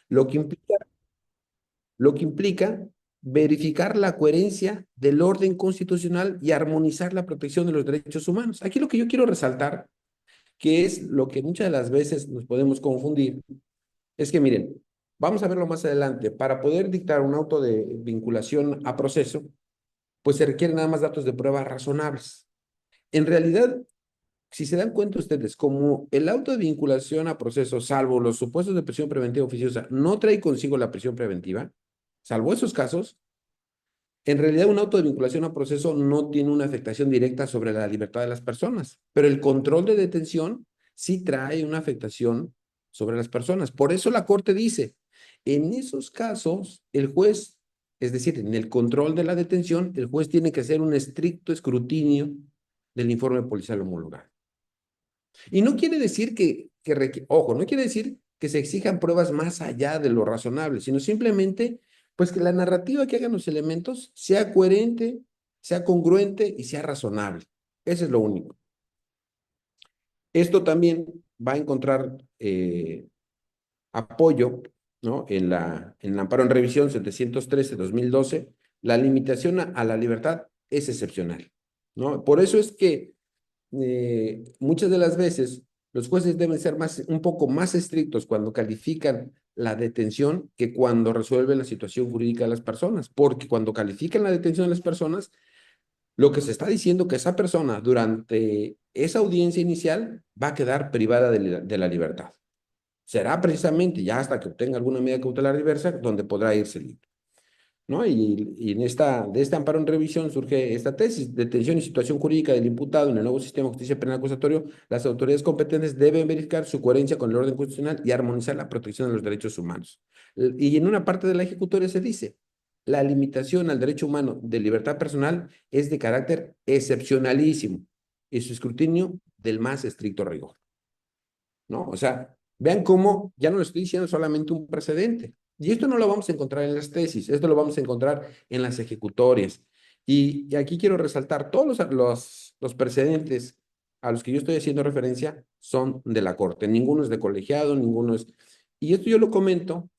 lo que implica, lo que implica verificar la coherencia del orden constitucional y armonizar la protección de los derechos humanos. Aquí lo que yo quiero resaltar, que es lo que muchas de las veces nos podemos confundir, es que miren, vamos a verlo más adelante, para poder dictar un auto de vinculación a proceso, pues se requieren nada más datos de prueba razonables. En realidad, si se dan cuenta ustedes, como el auto de vinculación a proceso, salvo los supuestos de prisión preventiva oficiosa, no trae consigo la prisión preventiva, salvo esos casos, en realidad un auto de vinculación a proceso no tiene una afectación directa sobre la libertad de las personas, pero el control de detención sí trae una afectación sobre las personas. Por eso la Corte dice, en esos casos, el juez, es decir, en el control de la detención, el juez tiene que hacer un estricto escrutinio del informe policial homologado. Y no quiere decir ojo, no quiere decir que se exijan pruebas más allá de lo razonable, sino simplemente, pues que la narrativa que hagan los elementos sea coherente, sea congruente y sea razonable. Eso es lo único. Esto también va a encontrar apoyo, ¿no? En el amparo en revisión 713-2012, la limitación a la libertad es excepcional, ¿no? Por eso es que muchas de las veces los jueces deben ser un poco más estrictos cuando califican la detención que cuando resuelven la situación jurídica de las personas, porque cuando califican la detención de las personas, lo que se está diciendo que esa persona durante esa audiencia inicial va a quedar privada de la libertad. Será precisamente ya hasta que obtenga alguna medida cautelar diversa donde podrá irse libre, ¿no? Y de este amparo en revisión surge esta tesis: detención y situación jurídica del imputado en el nuevo sistema de justicia penal acusatorio. Las autoridades competentes deben verificar su coherencia con el orden constitucional y armonizar la protección de los derechos humanos. Y en una parte de la ejecutoria se dice, la limitación al derecho humano de libertad personal es de carácter excepcionalísimo y su escrutinio del más estricto rigor, ¿no? O sea, vean cómo ya no le estoy diciendo solamente un precedente. Y esto no lo vamos a encontrar en las tesis, esto lo vamos a encontrar en las ejecutorias. Y aquí quiero resaltar, todos los precedentes a los que yo estoy haciendo referencia son de la Corte, ninguno es de colegiado, ninguno es... Y esto yo lo comento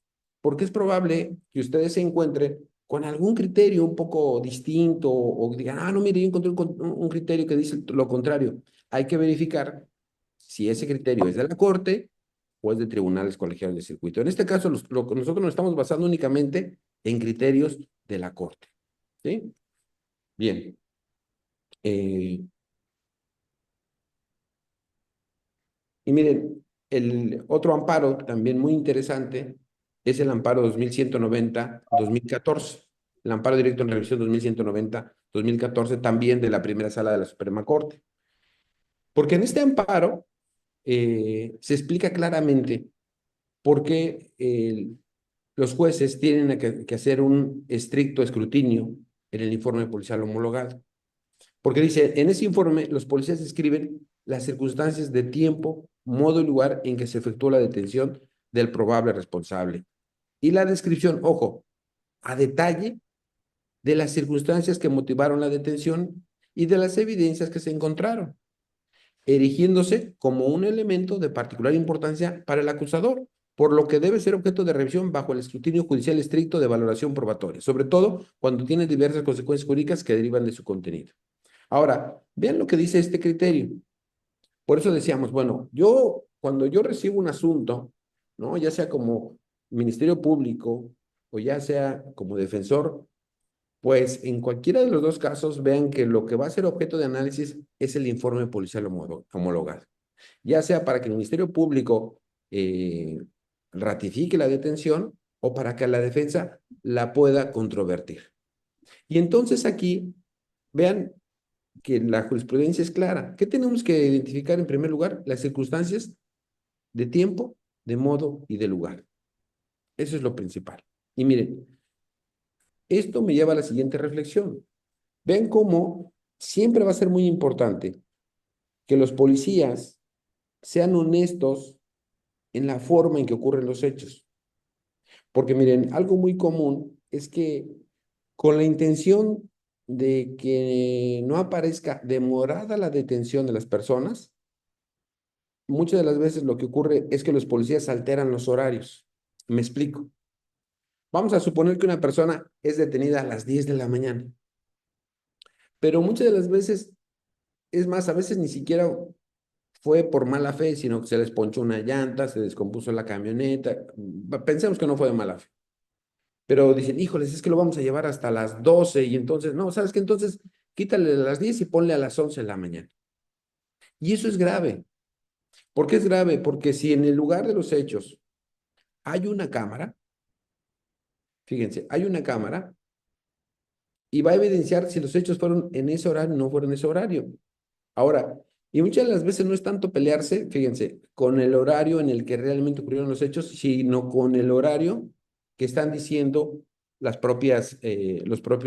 porque es probable que ustedes se encuentren con algún criterio un poco distinto o digan, ah, no, mire, yo encontré un criterio que dice lo contrario. Hay que verificar si ese criterio es de la Corte o es de tribunales colegiados de circuito. En este caso, nosotros nos estamos basando únicamente en criterios de la Corte. ¿Sí? Bien. Eh, y miren, el otro amparo también muy interesante es el amparo 2190-2014. El amparo directo en revisión 2190-2014, también de la primera sala de la Suprema Corte. Porque en este amparo se explica claramente por qué los jueces tienen que hacer un estricto escrutinio en el informe policial homologado. Porque dice, en ese informe los policías describen las circunstancias de tiempo, modo y lugar en que se efectuó la detención del probable responsable. Y la descripción, ojo, a detalle de las circunstancias que motivaron la detención y de las evidencias que se encontraron, erigiéndose como un elemento de particular importancia para el acusador, por lo que debe ser objeto de revisión bajo el escrutinio judicial estricto de valoración probatoria, sobre todo cuando tiene diversas consecuencias jurídicas que derivan de su contenido. Ahora, vean lo que dice este criterio. Por eso decíamos, bueno, cuando yo recibo un asunto, ¿no? Ya sea como Ministerio Público o ya sea como defensor, pues en cualquiera de los dos casos, vean que lo que va a ser objeto de análisis es el informe policial homologado, ya sea para que el Ministerio Público ratifique la detención o para que la defensa la pueda controvertir. Y entonces aquí, vean que la jurisprudencia es clara. ¿Qué tenemos que identificar en primer lugar? Las circunstancias de tiempo, de modo y de lugar. Eso es lo principal. Y miren, esto me lleva a la siguiente reflexión. Ven cómo siempre va a ser muy importante que los policías sean honestos en la forma en que ocurren los hechos. Porque miren, algo muy común es que con la intención de que no aparezca demorada la detención de las personas, muchas de las veces lo que ocurre es que los policías alteran los horarios. Me explico. Vamos a suponer que una persona es detenida a las 10 de la mañana, pero muchas de las veces, es más, a veces ni siquiera fue por mala fe, sino que se les ponchó una llanta, se descompuso la camioneta. Pensemos que no fue de mala fe. Pero dicen, híjoles, es que lo vamos a llevar hasta las 12 y entonces, no, ¿sabes qué? Entonces, quítale a las 10 y ponle a las 11 de la mañana. Y eso es grave. ¿Por qué es grave? Porque si en el lugar de los hechos hay una cámara, fíjense, hay una cámara y va a evidenciar si los hechos fueron en ese horario o no fueron en ese horario. Ahora, y muchas de las veces no es tanto pelearse, fíjense, con el horario en el que realmente ocurrieron los hechos, sino con el horario que están diciendo los propios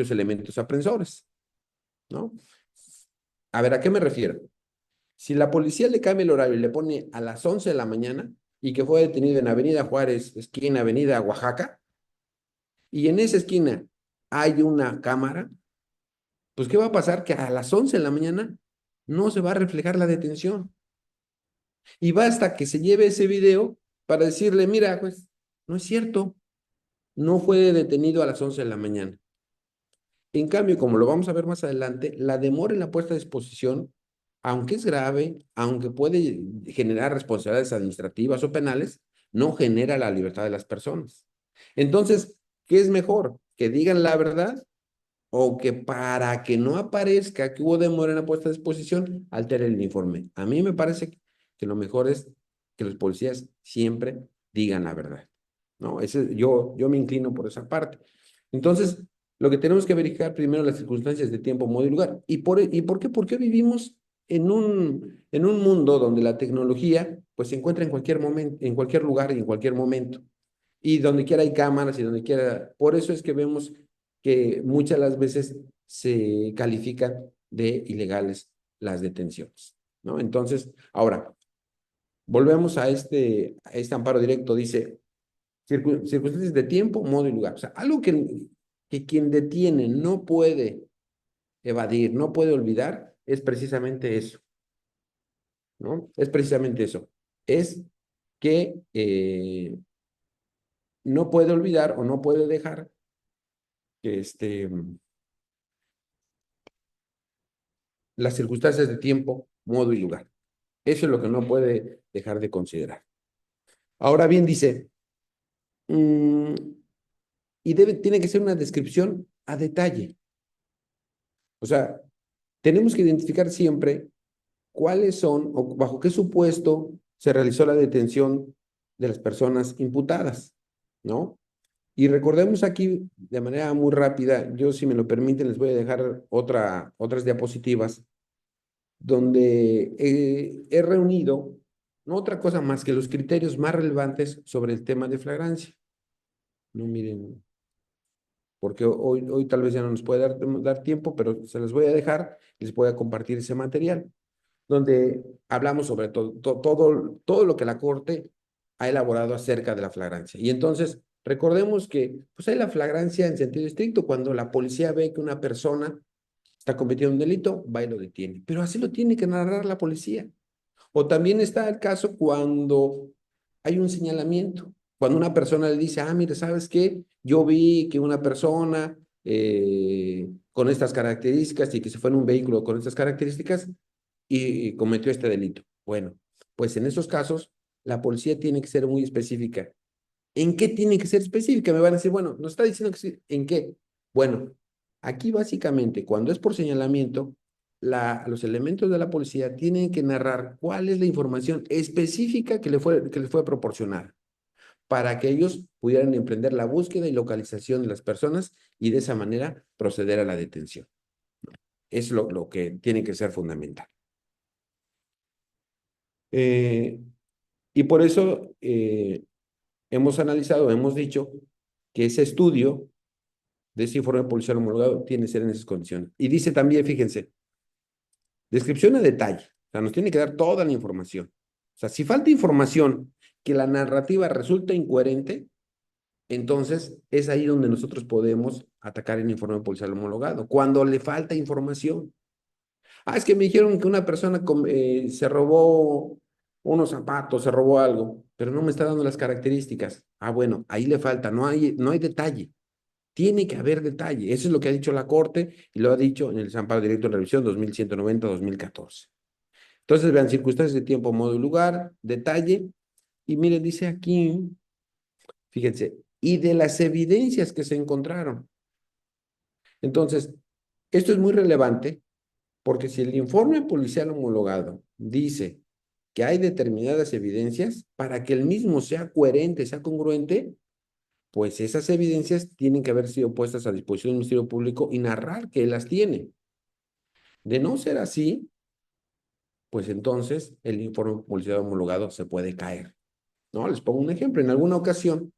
elementos aprensores, ¿no? A ver, ¿a qué me refiero? Si la policía le cambia el horario y le pone a las 11 de la mañana y que fue detenido en Avenida Juárez, esquina Avenida Oaxaca, y en esa esquina hay una cámara, pues ¿qué va a pasar? Que a las 11 de la mañana no se va a reflejar la detención. Y basta que se lleve ese video para decirle, mira, pues no es cierto, no fue detenido a las 11 de la mañana. En cambio, como lo vamos a ver más adelante, la demora en la puesta a disposición, aunque es grave, aunque puede generar responsabilidades administrativas o penales, no genera la libertad de las personas. Entonces, ¿qué es mejor? ¿Que digan la verdad o que para que no aparezca que hubo demora en la puesta a disposición, altere el informe? A mí me parece que lo mejor es que los policías siempre digan la verdad, ¿no? Yo me inclino por esa parte. Entonces, lo que tenemos que verificar primero las circunstancias de tiempo, modo y lugar. ¿Y por qué? Porque vivimos en un mundo donde la tecnología pues se encuentra en cualquier momento, en cualquier lugar y en cualquier momento. Y donde quiera hay cámaras y donde quiera. Por eso es que vemos que muchas de las veces se califican de ilegales las detenciones, ¿no? Entonces, ahora, volvemos a este amparo directo. Dice, circunstancias de tiempo, modo y lugar. O sea, algo que quien detiene no puede evadir, no puede olvidar, es precisamente eso, ¿no? Es precisamente eso. Es que no puede olvidar o no puede dejar que las circunstancias de tiempo, modo y lugar. Eso es lo que no puede dejar de considerar. Ahora bien, dice, mmm, y tiene que ser una descripción a detalle. O sea, tenemos que identificar siempre cuáles son o bajo qué supuesto se realizó la detención de las personas imputadas, ¿no? Y recordemos aquí de manera muy rápida, yo si me lo permiten les voy a dejar otras diapositivas donde he reunido no otra cosa más que los criterios más relevantes sobre el tema de flagrancia. No miren, porque hoy tal vez ya no nos puede dar tiempo, pero se los voy a dejar y les voy a compartir ese material donde hablamos sobre todo lo que la Corte ha elaborado acerca de la flagrancia. Y entonces, recordemos que pues hay la flagrancia en sentido estricto, cuando la policía ve que una persona está cometiendo un delito, va y lo detiene. Pero así lo tiene que narrar la policía. O también está el caso cuando hay un señalamiento, cuando una persona le dice, ah, mire, ¿sabes qué? Yo vi que una persona con estas características y que se fue en un vehículo con estas características y cometió este delito. Bueno, pues en esos casos la policía tiene que ser muy específica. ¿En qué tiene que ser específica? Me van a decir, bueno, nos está diciendo que sí, ¿en qué? Bueno, aquí básicamente, cuando es por señalamiento, los elementos de la policía tienen que narrar cuál es la información específica que les fue proporcionada para que ellos pudieran emprender la búsqueda y localización de las personas y de esa manera proceder a la detención. Es lo que tiene que ser fundamental. Eh, y por eso hemos analizado, hemos dicho que ese estudio de ese informe policial homologado tiene que ser en esas condiciones. Y dice también, fíjense, descripción a detalle. O sea, nos tiene que dar toda la información. O sea, si falta información que la narrativa resulta incoherente, entonces es ahí donde nosotros podemos atacar el informe policial homologado. Cuando le falta información. Ah, es que me dijeron que una persona se robó unos zapatos, se robó algo. pero no me está dando las características. Ah, bueno, ahí le falta, no hay detalle. Tiene que haber detalle. Eso es lo que ha dicho la Corte y lo ha dicho en el Amparo Directo de Revisión 2190-2014. Entonces, vean, circunstancias de tiempo, modo y lugar, detalle. Y miren, dice aquí, fíjense, y de las evidencias que se encontraron. Entonces, esto es muy relevante porque si el informe policial homologado dice que hay determinadas evidencias, para que el mismo sea coherente, sea congruente, pues esas evidencias tienen que haber sido puestas a disposición del Ministerio Público y narrar que él las tiene. De no ser así, pues entonces el informe policial homologado se puede caer, ¿no? Les pongo un ejemplo. En alguna ocasión,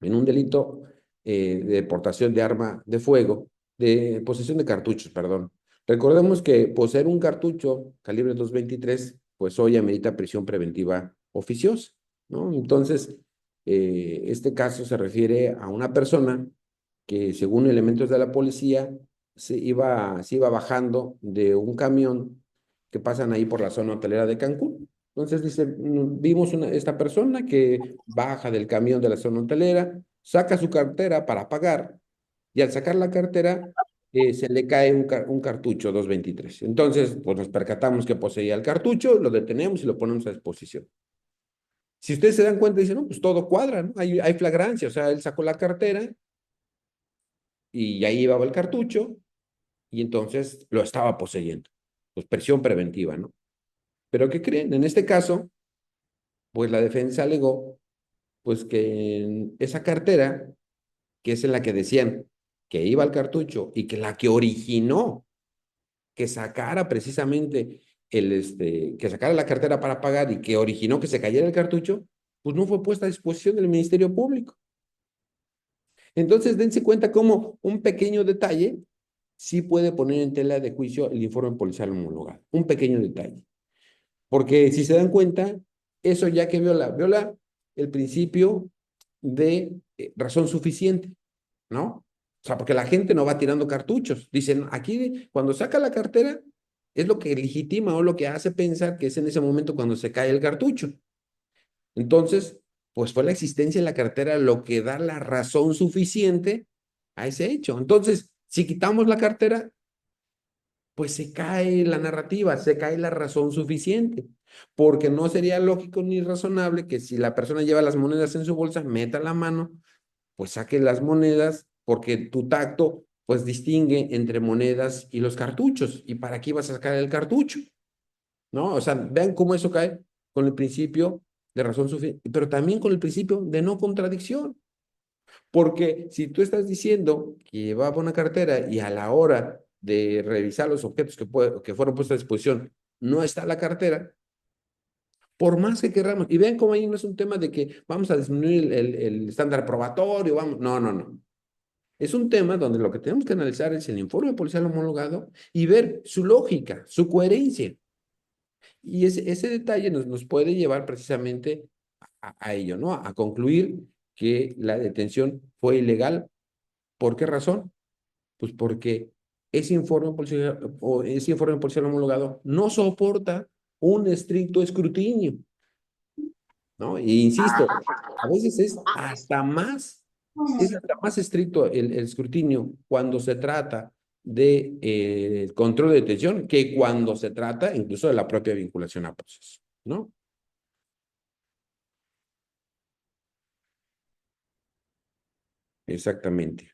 en un delito de portación de arma de fuego, de posesión de cartuchos, perdón. Recordemos que poseer un cartucho calibre 223, pues hoy amerita prisión preventiva oficiosa, ¿no? Entonces, este caso se refiere a una persona que, según elementos de la policía, se iba bajando de un camión que pasan ahí por la zona hotelera de Cancún. Entonces dice, vimos esta persona que baja del camión de la zona hotelera, saca su cartera para pagar y al sacar la cartera se le cae un cartucho 223. Entonces, pues nos percatamos que poseía el cartucho, lo detenemos y lo ponemos a disposición. Si ustedes se dan cuenta, dicen, no, pues todo cuadra, ¿no? Hay flagrancia, o sea, él sacó la cartera y ahí llevaba el cartucho y entonces lo estaba poseyendo. Pues prisión preventiva, ¿no? Pero ¿qué creen? En este caso, pues la defensa alegó pues que esa cartera, que es en la que decían que iba el cartucho y que la que originó que sacara precisamente que sacara la cartera para pagar y que originó que se cayera el cartucho, pues no fue puesta a disposición del Ministerio Público. Entonces, dense cuenta cómo un pequeño detalle sí puede poner en tela de juicio el informe policial homologado. Un pequeño detalle. Porque si se dan cuenta, eso ya que viola el principio de razón suficiente, ¿no? O sea, porque la gente no va tirando cartuchos. Dicen, aquí cuando saca la cartera es lo que legitima o lo que hace pensar que es en ese momento cuando se cae el cartucho. Entonces, pues fue la existencia de la cartera lo que da la razón suficiente a ese hecho. Entonces, si quitamos la cartera, pues se cae la narrativa, se cae la razón suficiente, porque no sería lógico ni razonable que si la persona lleva las monedas en su bolsa, meta la mano, pues saque las monedas, porque tu tacto pues distingue entre monedas y los cartuchos, y para qué vas a sacar el cartucho, ¿no? O sea, vean cómo eso cae con el principio de razón suficiente, pero también con el principio de no contradicción. Porque si tú estás diciendo que llevaba una cartera y a la hora de revisar los objetos que fueron puestos a disposición, no está la cartera, por más que queramos, y vean cómo ahí no es un tema de que vamos a disminuir el estándar probatorio, vamos, no, no, no. Es un tema donde lo que tenemos que analizar es el informe policial homologado y ver su lógica, su coherencia. Y ese detalle nos puede llevar precisamente a ello, ¿no? A concluir que la detención fue ilegal. ¿Por qué razón? Pues porque ese informe policial homologado no soporta un estricto escrutinio, ¿no? Y insisto, a veces es hasta más estricto el escrutinio cuando se trata de control de detención que cuando se trata incluso de la propia vinculación a proceso, ¿no? Exactamente.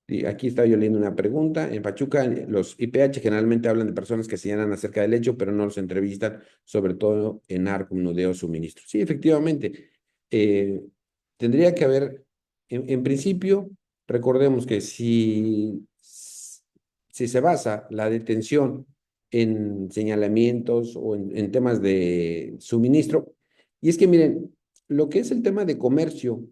Y aquí estaba yo leyendo una pregunta. En Pachuca, los IPH generalmente hablan de personas que señalan acerca del hecho, pero no los entrevistan, sobre todo en narcomenudeo suministro. Sí, efectivamente. eh, Tendría que haber, en principio, recordemos que si se basa la detención en señalamientos o en temas de suministro, y es que miren, lo que es el tema de comercio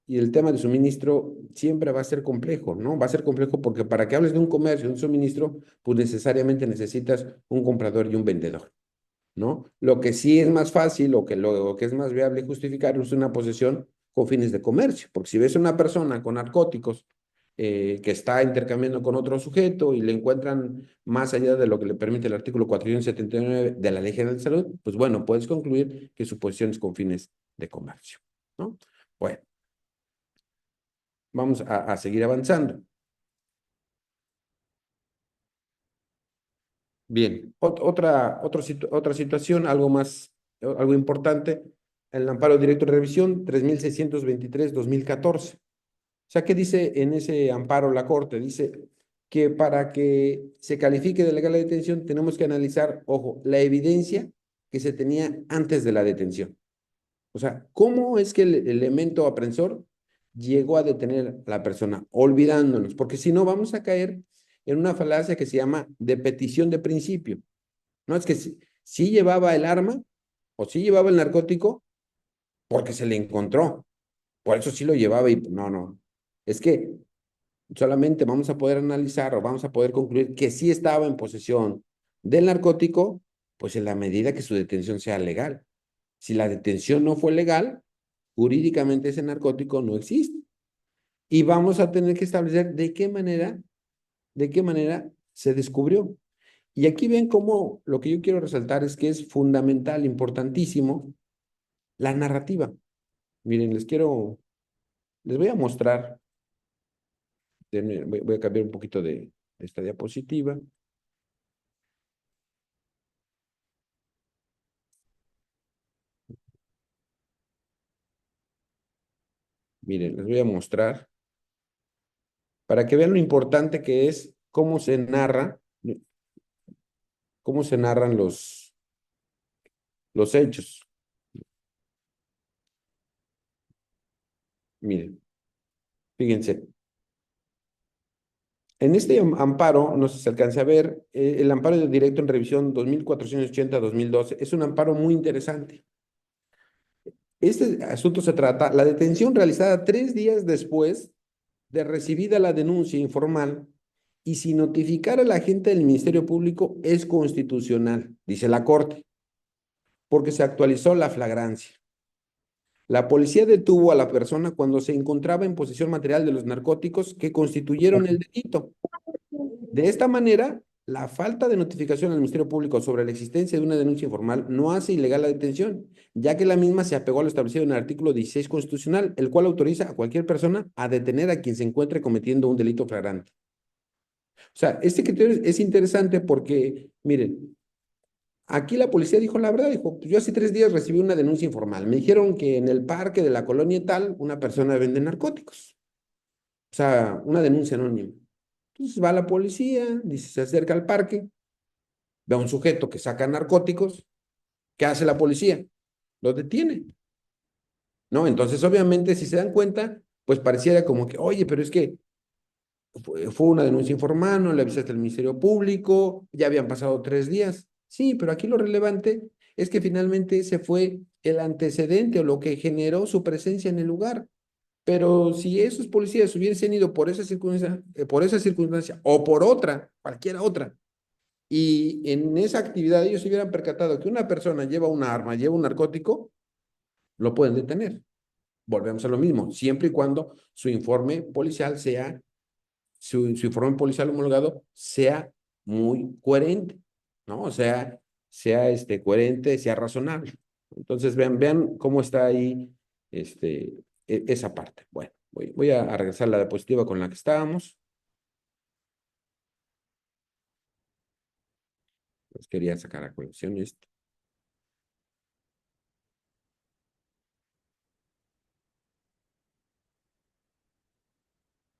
y el tema de suministro siempre va a ser complejo, ¿no? Va a ser complejo porque para que hables de un comercio, de un suministro, pues necesariamente necesitas un comprador y un vendedor, ¿no? Lo que sí es más fácil o que lo que es más viable justificar es una posesión con fines de comercio, porque si ves a una persona con narcóticos que está intercambiando con otro sujeto y le encuentran más allá de lo que le permite el artículo 479 de la Ley General de Salud, pues bueno, puedes concluir que su posición es con fines de comercio, ¿no? Bueno, vamos a seguir avanzando. Bien, otra situación, algo más, algo importante, el amparo directo de revisión 3623-2014. O sea, ¿qué dice en ese amparo la Corte? Dice que para que se califique de legal la detención tenemos que analizar, ojo, la evidencia que se tenía antes de la detención. O sea, ¿cómo es que el elemento aprensor llegó a detener a la persona? Olvidándonos, porque si no vamos a caer en una falacia que se llama de petición de principio. No es que sí llevaba el arma o sí llevaba el narcótico porque se le encontró. Por eso sí lo llevaba y no, no. Es que solamente vamos a poder analizar o vamos a poder concluir que sí estaba en posesión del narcótico, pues en la medida que su detención sea legal. Si la detención no fue legal, jurídicamente ese narcótico no existe. Y vamos a tener que establecer de qué manera se descubrió. Y aquí ven cómo lo que yo quiero resaltar es que es fundamental, importantísimo, la narrativa. Miren, les voy a mostrar, voy a cambiar un poquito de esta diapositiva. Miren, les voy a mostrar para que vean lo importante que es cómo se narran los hechos. Miren, fíjense, en este amparo, no sé si se alcance a ver, el amparo de directo en revisión 2480-2012 es un amparo muy interesante. Este asunto se trata, la detención realizada 3 días después de recibida la denuncia informal y sin notificar al agente del Ministerio Público es constitucional, dice la Corte, porque se actualizó la flagrancia. La policía detuvo a la persona cuando se encontraba en posesión material de los narcóticos que constituyeron el delito. De esta manera, la falta de notificación al Ministerio Público sobre la existencia de una denuncia informal no hace ilegal la detención, ya que la misma se apegó a lo establecido en el artículo 16 constitucional, el cual autoriza a cualquier persona a detener a quien se encuentre cometiendo un delito flagrante. O sea, este criterio es interesante porque, miren, aquí la policía dijo la verdad, dijo, pues yo hace 3 días recibí una denuncia informal. Me dijeron que en el parque de la colonia tal, una persona vende narcóticos. O sea, una denuncia anónima. Entonces va la policía, dice, se acerca al parque, ve a un sujeto que saca narcóticos. ¿Qué hace la policía? Lo detiene, ¿no? Entonces, obviamente, si se dan cuenta, pues pareciera como que, oye, pero es que fue una denuncia informal, no le avisaste al Ministerio Público, ya habían pasado 3 días. Sí, pero aquí lo relevante es que finalmente ese fue el antecedente o lo que generó su presencia en el lugar. Pero si esos policías hubiesen ido por esa circunstancia o por otra, cualquiera otra, y en esa actividad ellos se hubieran percatado que una persona lleva una arma, lleva un narcótico, lo pueden detener. Volvemos a lo mismo, siempre y cuando su informe policial homologado sea muy coherente, ¿no? O sea coherente, sea razonable. Entonces, vean cómo está ahí esa parte. Bueno, voy a regresar a la diapositiva con la que estábamos. Pues quería sacar a colación esto.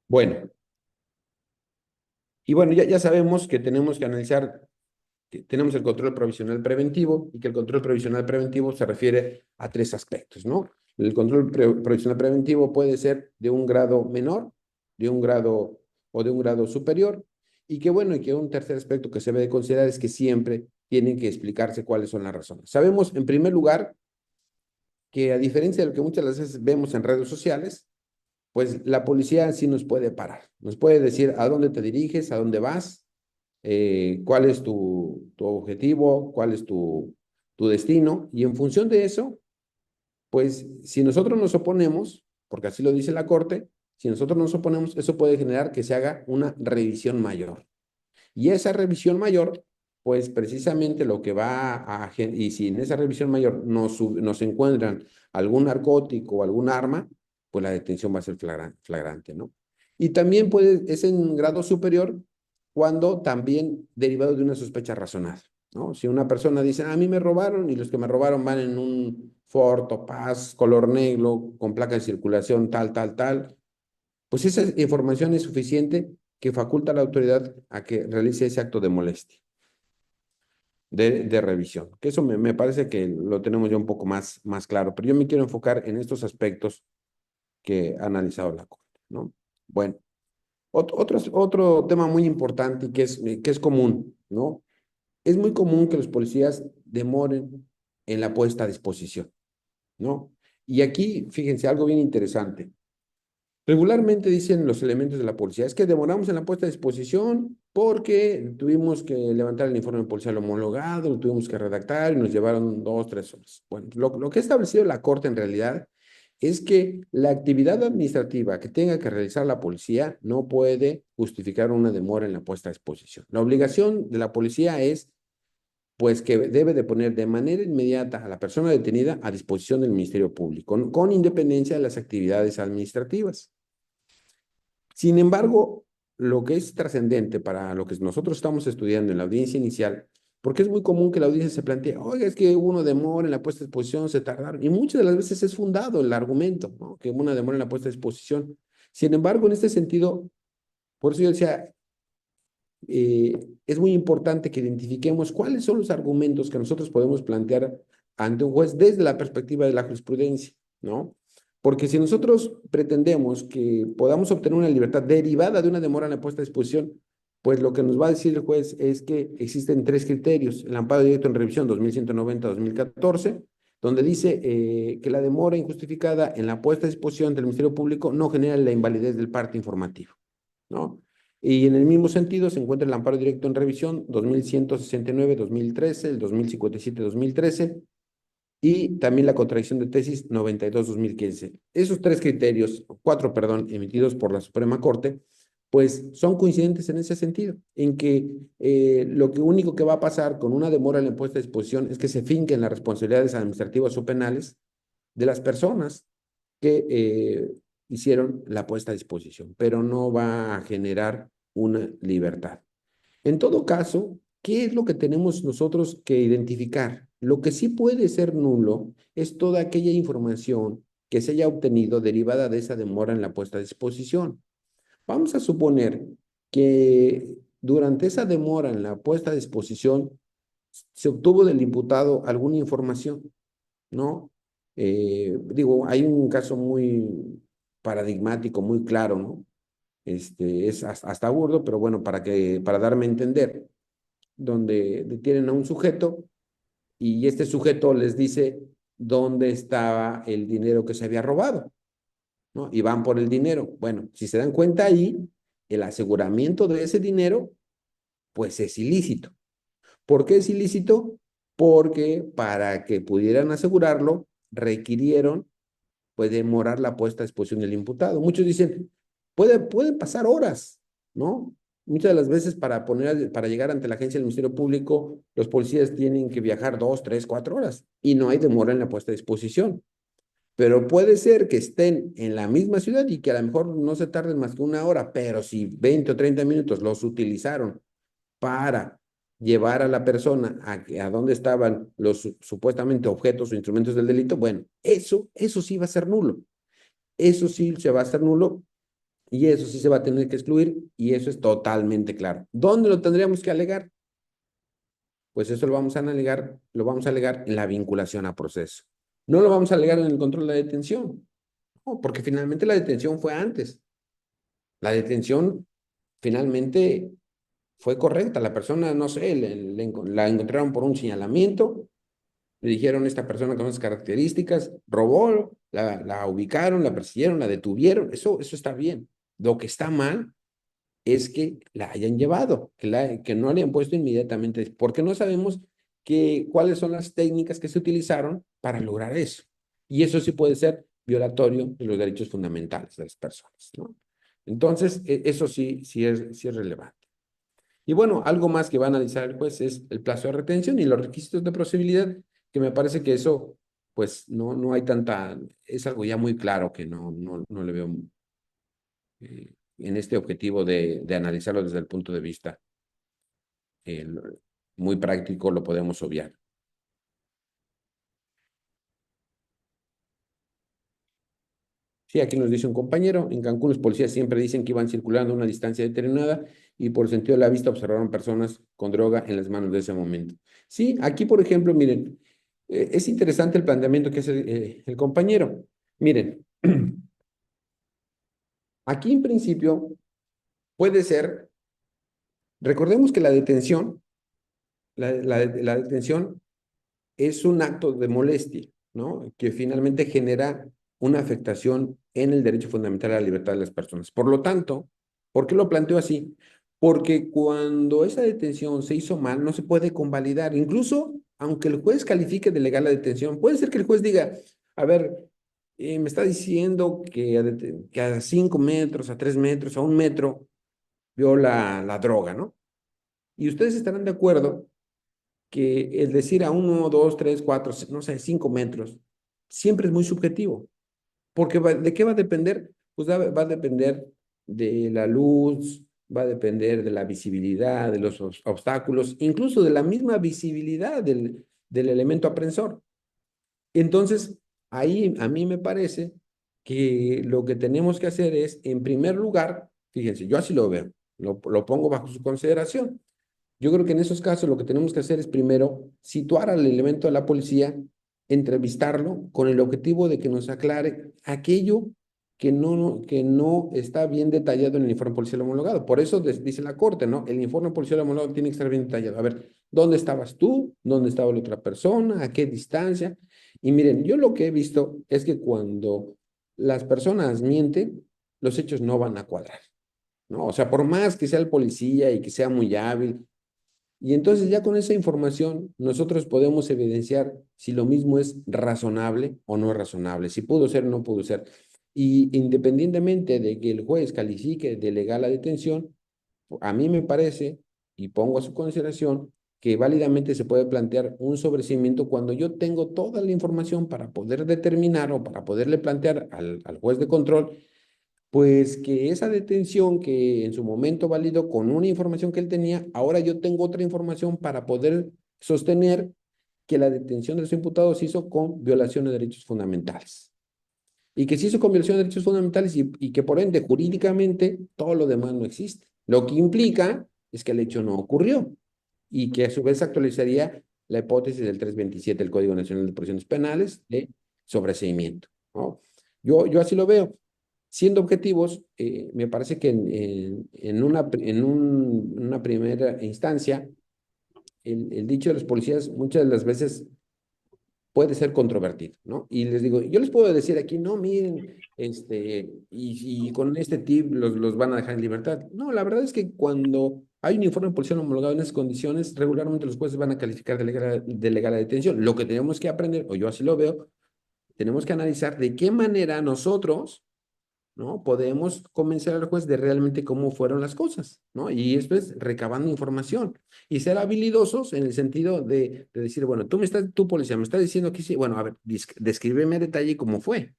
Bueno, y bueno, ya sabemos que tenemos que analizar tenemos el control provisional preventivo y que el control provisional preventivo se refiere a 3 aspectos, ¿no? El control provisional preventivo puede ser de un grado menor, de un grado o de un grado superior, y que bueno, y que un tercer aspecto que se debe de considerar es que siempre tienen que explicarse cuáles son las razones. Sabemos, en primer lugar, que a diferencia de lo que muchas veces vemos en redes sociales, pues la policía sí nos puede parar, nos puede decir a dónde te diriges, a dónde vas, cuál es tu objetivo, cuál es tu destino, y en función de eso, pues si nosotros nos oponemos, porque así lo dice la Corte, Si nosotros nos oponemos, eso puede generar que se haga una revisión mayor. Y esa revisión mayor, pues precisamente lo que va y si en esa revisión mayor nos encuentran algún narcótico o algún arma, pues la detención va a ser flagrante, ¿no? Y también es en grado superior cuando también derivado de una sospecha razonada, ¿no? Si una persona dice, a mí me robaron y los que me robaron van en un Ford Topaz color negro con placa de circulación tal, pues esa información es suficiente que faculta a la autoridad a que realice ese acto de molestia, de revisión. Que eso me parece que lo tenemos ya un poco más claro, pero yo me quiero enfocar en estos aspectos que ha analizado la Corte, ¿no? Bueno, otro tema muy importante y que es común, ¿no? Es muy común que los policías demoren en la puesta a disposición, ¿no? Y aquí, fíjense, algo bien interesante. Regularmente dicen los elementos de la policía, es que demoramos en la puesta a disposición porque tuvimos que levantar el informe policial homologado, lo tuvimos que redactar y nos llevaron 2, 3 horas. Bueno, lo que ha establecido la Corte en realidad es que la actividad administrativa que tenga que realizar la policía no puede justificar una demora en la puesta a disposición. La obligación de la policía es, pues, que debe de poner de manera inmediata a la persona detenida a disposición del Ministerio Público, con independencia de las actividades administrativas. Sin embargo, lo que es trascendente para lo que nosotros estamos estudiando en la audiencia inicial, porque es muy común que la audiencia se plantee, oiga, es que hubo una demora en la puesta de exposición, se tardaron, y muchas de las veces es fundado el argumento, ¿no? Que hubo una demora en la puesta de exposición. Sin embargo, en este sentido, por eso yo decía, es muy importante que identifiquemos cuáles son los argumentos que nosotros podemos plantear ante un juez desde la perspectiva de la jurisprudencia, ¿no? Porque si nosotros pretendemos que podamos obtener una libertad derivada de una demora en la puesta a disposición, pues lo que nos va a decir el juez es que existen 3 criterios: el amparo directo en revisión 2190-2014, donde dice que la demora injustificada en la puesta a disposición del Ministerio Público no genera la invalidez del parte informativo, ¿no? Y en el mismo sentido se encuentra el amparo directo en revisión 2169-2013, el 2057-2013 y también la contradicción de tesis 92-2015. Esos 3 criterios, 4, perdón, emitidos por la Suprema Corte, pues son coincidentes en ese sentido, en que lo único que va a pasar con una demora en la puesta a disposición es que se finquen las responsabilidades administrativas o penales de las personas que hicieron la puesta a disposición, pero no va a generar una libertad. En todo caso, ¿qué es lo que tenemos nosotros que identificar? Lo que sí puede ser nulo es toda aquella información que se haya obtenido derivada de esa demora en la puesta a disposición. Vamos a suponer que durante esa demora en la puesta a disposición se obtuvo del imputado alguna información, ¿no? Digo, hay un caso muy paradigmático, muy claro, ¿no? Es hasta burdo, pero bueno, para darme a entender, donde detienen a un sujeto y este sujeto les dice dónde estaba el dinero que se había robado, ¿no? Y van por el dinero. Bueno, si se dan cuenta ahí, el aseguramiento de ese dinero, pues es ilícito. ¿Por qué es ilícito? Porque para que pudieran asegurarlo, requirieron pues demorar la puesta a disposición del imputado. Muchos dicen, pueden pasar horas, ¿no? Muchas de las veces para llegar ante la agencia del Ministerio Público, los policías tienen que viajar 2, 3, 4 horas y no hay demora en la puesta a disposición. Pero puede ser que estén en la misma ciudad y que a lo mejor no se tarden más que una hora, pero si 20 o 30 minutos los utilizaron para llevar a la persona a donde estaban los supuestamente objetos o instrumentos del delito, bueno, eso sí va a ser nulo. Eso sí se va a hacer nulo y eso sí se va a tener que excluir y eso es totalmente claro. ¿Dónde lo tendríamos que alegar? Pues eso lo vamos a alegar en la vinculación a proceso. No lo vamos a alegar en el control de la detención, no, porque finalmente la detención fue antes. La detención finalmente fue correcta. La persona, no sé, la encontraron por un señalamiento, le dijeron esta persona con esas características, robó, la ubicaron, la persiguieron, la detuvieron, eso está bien. Lo que está mal es que la hayan llevado, que no le hayan puesto inmediatamente, porque no sabemos cuáles son las técnicas que se utilizaron para lograr eso. Y eso sí puede ser violatorio de los derechos fundamentales de las personas, ¿no? Entonces, eso sí es relevante. Y bueno, algo más que va a analizar el juez es el plazo de retención y los requisitos de procedibilidad, que me parece que eso, pues, no hay tanta, es algo ya muy claro que no le veo en este objetivo de analizarlo desde el punto de vista eh, muy práctico, lo podemos obviar. Sí, aquí nos dice un compañero, en Cancún los policías siempre dicen que iban circulando a una distancia determinada y por sentido de la vista observaron personas con droga en las manos de ese momento. Sí, aquí por ejemplo, miren, es interesante el planteamiento que hace el compañero. Miren, aquí en principio puede ser, recordemos que la detención es un acto de molestia, ¿no? Que finalmente genera una afectación en el derecho fundamental a la libertad de las personas. Por lo tanto, ¿por qué lo planteo así? Porque cuando esa detención se hizo mal, no se puede convalidar. Incluso, aunque el juez califique de legal la detención, puede ser que el juez diga, a ver, me está diciendo que a 5 metros, a 3 metros, a 1 metro, vio la droga, ¿no? Y ustedes estarán de acuerdo que el decir a 1, 2, 3, 4, no sé, 5 metros, siempre es muy subjetivo. Porque ¿de qué va a depender? Pues va a depender de la luz, va a depender de la visibilidad, de los obstáculos, incluso de la misma visibilidad del elemento aprensor. Entonces, ahí a mí me parece que lo que tenemos que hacer es, en primer lugar, fíjense, yo así lo veo, lo pongo bajo su consideración. Yo creo que en esos casos lo que tenemos que hacer es primero situar al elemento de la policía, entrevistarlo con el objetivo de que nos aclare aquello que no está bien detallado en el informe policial homologado. Por eso dice la Corte, ¿no? El informe policial homologado tiene que estar bien detallado. A ver, ¿dónde estabas tú? ¿Dónde estaba la otra persona? ¿A qué distancia? Y miren, yo lo que he visto es que cuando las personas mienten, los hechos no van a cuadrar, ¿no? O sea, por más que sea el policía y que sea muy hábil, y entonces ya con esa información nosotros podemos evidenciar si lo mismo es razonable o no es razonable, si pudo ser o no pudo ser. Y independientemente de que el juez califique de legal la detención, a mí me parece, y pongo a su consideración, que válidamente se puede plantear un sobreseimiento cuando yo tengo toda la información para poder determinar o para poderle plantear al juez de control pues que esa detención que en su momento validó con una información que él tenía, ahora yo tengo otra información para poder sostener que la detención de los imputados se hizo con violación de derechos fundamentales. Y que se hizo con violación de derechos fundamentales y que por ende jurídicamente todo lo demás no existe. Lo que implica es que el hecho no ocurrió y que a su vez actualizaría la hipótesis del 327 del Código Nacional de Procedimientos Penales de sobreseimiento, ¿no? Yo así lo veo. Siendo objetivos, me parece que una primera instancia, el dicho de los policías muchas de las veces puede ser controvertido, ¿no? Y les digo, yo les puedo decir aquí, no, miren, y con este tip los van a dejar en libertad. No, la verdad es que cuando hay un informe policial homologado en esas condiciones, regularmente los jueces van a calificar de legal la detención. Lo que tenemos que aprender, o yo así lo veo, tenemos que analizar de qué manera nosotros, ¿no? Podemos convencer al juez de realmente cómo fueron las cosas, ¿no? Y esto es recabando información y ser habilidosos en el sentido de decir, bueno, tú policía, me estás diciendo que sí, bueno, a ver, descríbeme a detalle cómo fue.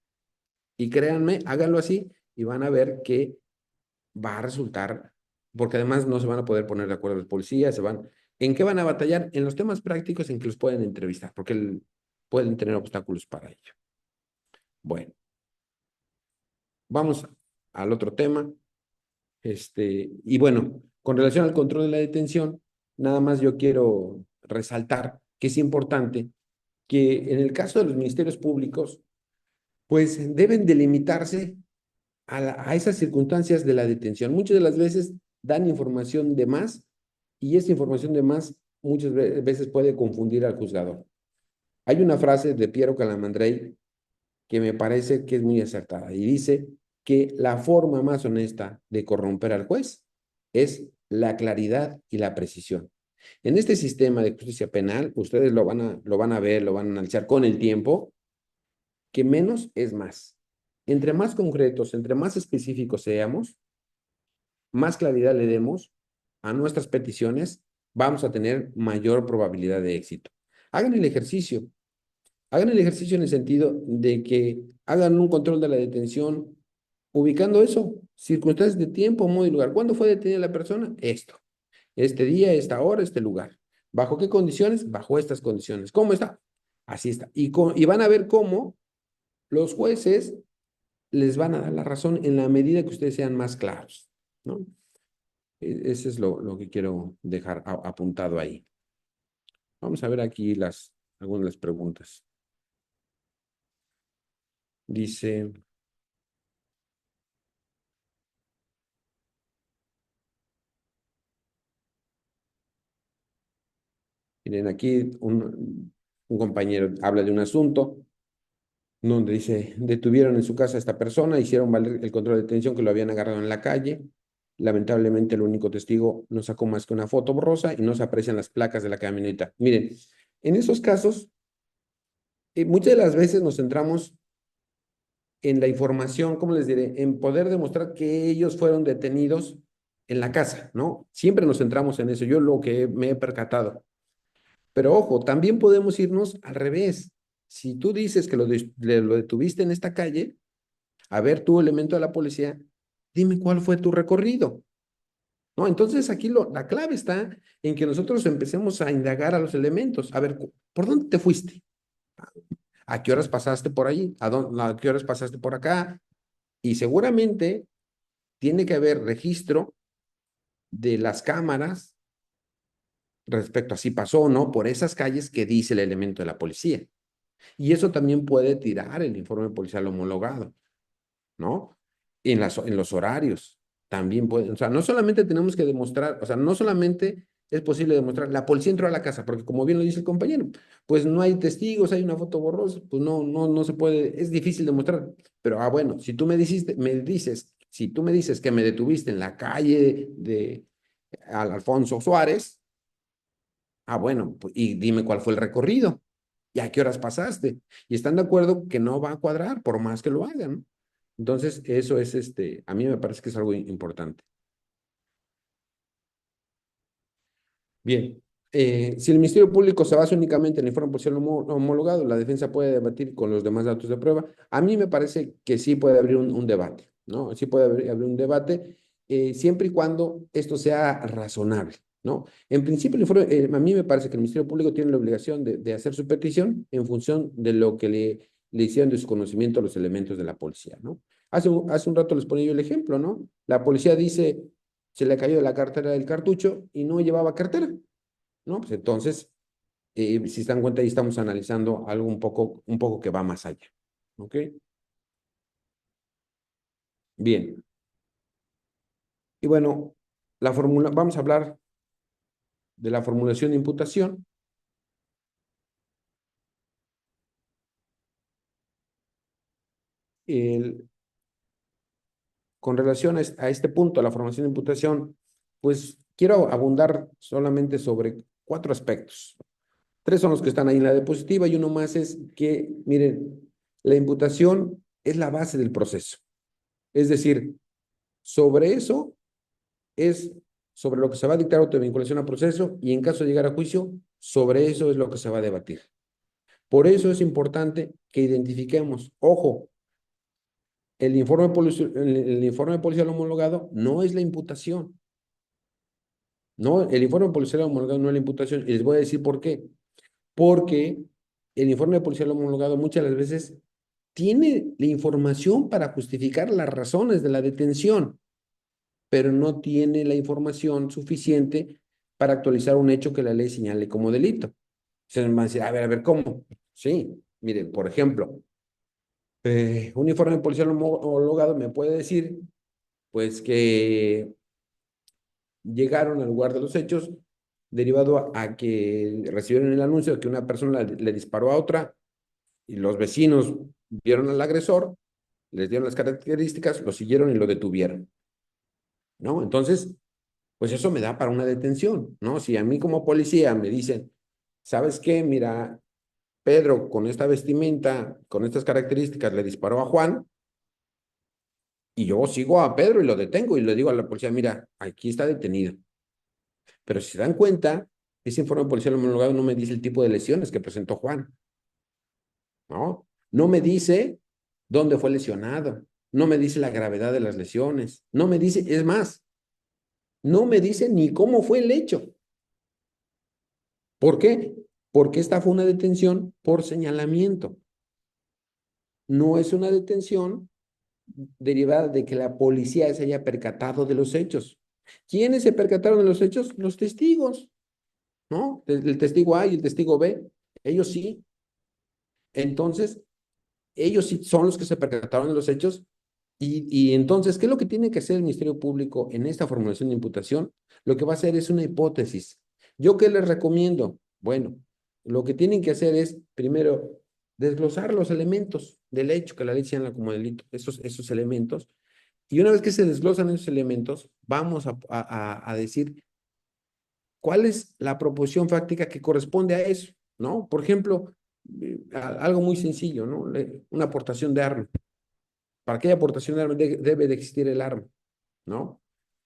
Y créanme, háganlo así y van a ver que va a resultar, porque además no se van a poder poner de acuerdo los policías, ¿en qué van a batallar? En los temas prácticos en que los pueden entrevistar, porque pueden tener obstáculos para ello. Bueno, vamos al otro tema. Y bueno, con relación al control de la detención, nada más yo quiero resaltar que es importante que en el caso de los ministerios públicos, pues deben delimitarse a esas circunstancias de la detención. Muchas de las veces dan información de más y esa información de más muchas veces puede confundir al juzgador. Hay una frase de Piero Calamandrei que me parece que es muy acertada y dice que la forma más honesta de corromper al juez es la claridad y la precisión. En este sistema de justicia penal, ustedes lo van a ver, lo van a analizar con el tiempo, que menos es más. Entre más concretos, entre más específicos seamos, más claridad le demos a nuestras peticiones, vamos a tener mayor probabilidad de éxito. Hagan el ejercicio. Hagan el ejercicio en el sentido de que hagan un control de la detención, ubicando eso, circunstancias de tiempo, modo y lugar. ¿Cuándo fue detenida la persona? Esto. Este día, esta hora, este lugar. ¿Bajo qué condiciones? Bajo estas condiciones. ¿Cómo está? Así está. Y van a ver cómo los jueces les van a dar la razón en la medida que ustedes sean más claros, ¿no? Ese es lo que quiero dejar apuntado ahí. Vamos a ver aquí algunas de las preguntas. Dice, miren, aquí un compañero habla de un asunto donde dice, detuvieron en su casa a esta persona, hicieron valer el control de detención que lo habían agarrado en la calle. Lamentablemente, el único testigo no sacó más que una foto borrosa y no se aprecian las placas de la camioneta. Miren, en esos casos, muchas de las veces nos centramos en la información, ¿cómo les diré? En poder demostrar que ellos fueron detenidos en la casa, ¿no? Siempre nos centramos en eso, yo lo que me he percatado. Pero ojo, también podemos irnos al revés. Si tú dices que lo detuviste en esta calle, a ver tu elemento de la policía, dime cuál fue tu recorrido, ¿no? Entonces aquí la clave está en que nosotros empecemos a indagar a los elementos. A ver, ¿por dónde te fuiste? ¿A qué horas pasaste por ahí? ¿A qué horas pasaste por acá? Y seguramente tiene que haber registro de las cámaras respecto a si pasó o no por esas calles que dice el elemento de la policía. Y eso también puede tirar el informe policial homologado, ¿no? En los horarios también puede, o sea, no solamente tenemos que demostrar, o sea, no solamente es posible demostrar, la policía entró a la casa, porque como bien lo dice el compañero, pues no hay testigos, hay una foto borrosa, pues no se puede, es difícil demostrar. Pero, bueno, si tú si tú me dices que me detuviste en la calle de Alfonso Suárez, bueno, pues, y dime cuál fue el recorrido y a qué horas pasaste. Y están de acuerdo que no va a cuadrar por más que lo hagan, ¿no? Entonces, eso es a mí me parece que es algo importante. Bien, si el Ministerio Público se basa únicamente en el informe policial homologado, la defensa puede debatir con los demás datos de prueba. A mí me parece que sí puede abrir un debate, ¿no? Sí puede abrir un debate, siempre y cuando esto sea razonable, ¿no? En principio, a mí me parece que el Ministerio Público tiene la obligación de hacer su petición en función de lo que le hicieron de su conocimiento a los elementos de la policía, ¿no? Hace un rato les ponía yo el ejemplo, ¿no? La policía dice, se le cayó de la cartera del cartucho y no llevaba cartera, ¿no? Pues entonces, si se dan cuenta, ahí estamos analizando algo un poco que va más allá, ¿ok? Bien, y bueno, vamos a hablar de la formulación de imputación. El, con relación a este punto, a la formación de imputación, pues quiero abundar solamente sobre 4 aspectos. 3 son los que están ahí en la diapositiva y uno más es que, miren, la imputación es la base del proceso. Es decir, sobre eso es sobre lo que se va a dictar autovinculación a proceso y en caso de llegar a juicio, sobre eso es lo que se va a debatir. Por eso es importante que identifiquemos, ojo, el informe policial homologado no es la imputación. No, el informe policial homologado no es la imputación. Y les voy a decir por qué. Porque el informe policial homologado muchas de las veces tiene la información para justificar las razones de la detención, pero no tiene la información suficiente para actualizar un hecho que la ley señale como delito. Entonces van a decir, a ver, ¿cómo? Sí, miren, por ejemplo, un informe policial homologado me puede decir, pues, que llegaron al lugar de los hechos derivado a que recibieron el anuncio de que una persona le disparó a otra y los vecinos vieron al agresor, les dieron las características, lo siguieron y lo detuvieron, ¿no? Entonces, pues eso me da para una detención, ¿no? Si a mí como policía me dicen, ¿sabes qué? Mira, Pedro con esta vestimenta, con estas características, le disparó a Juan, y yo sigo a Pedro y lo detengo y le digo a la policía, mira, aquí está detenido. Pero si se dan cuenta, ese informe policial homologado no me dice el tipo de lesiones que presentó Juan, ¿no? No me dice dónde fue lesionado, no me dice la gravedad de las lesiones, no me dice, es más, no me dice ni cómo fue el hecho. ¿Por qué? Porque esta fue una detención por señalamiento. No es una detención derivada de que la policía se haya percatado de los hechos. ¿Quiénes se percataron de los hechos? Los testigos, ¿no? El testigo A y el testigo B, ellos sí. Entonces, ellos sí son los que se percataron de los hechos. Y entonces, ¿qué es lo que tiene que hacer el Ministerio Público en esta formulación de imputación? Lo que va a hacer es una hipótesis. ¿Yo qué les recomiendo? Bueno, lo que tienen que hacer es, primero, desglosar los elementos del hecho que la ley señala como delito, esos elementos. Y una vez que se desglosan esos elementos, vamos a decir cuál es la proposición fáctica que corresponde a eso, ¿no? Por ejemplo, algo muy sencillo, ¿no? Una aportación de arma. Para que haya aportación de arma debe de existir el arma, ¿no?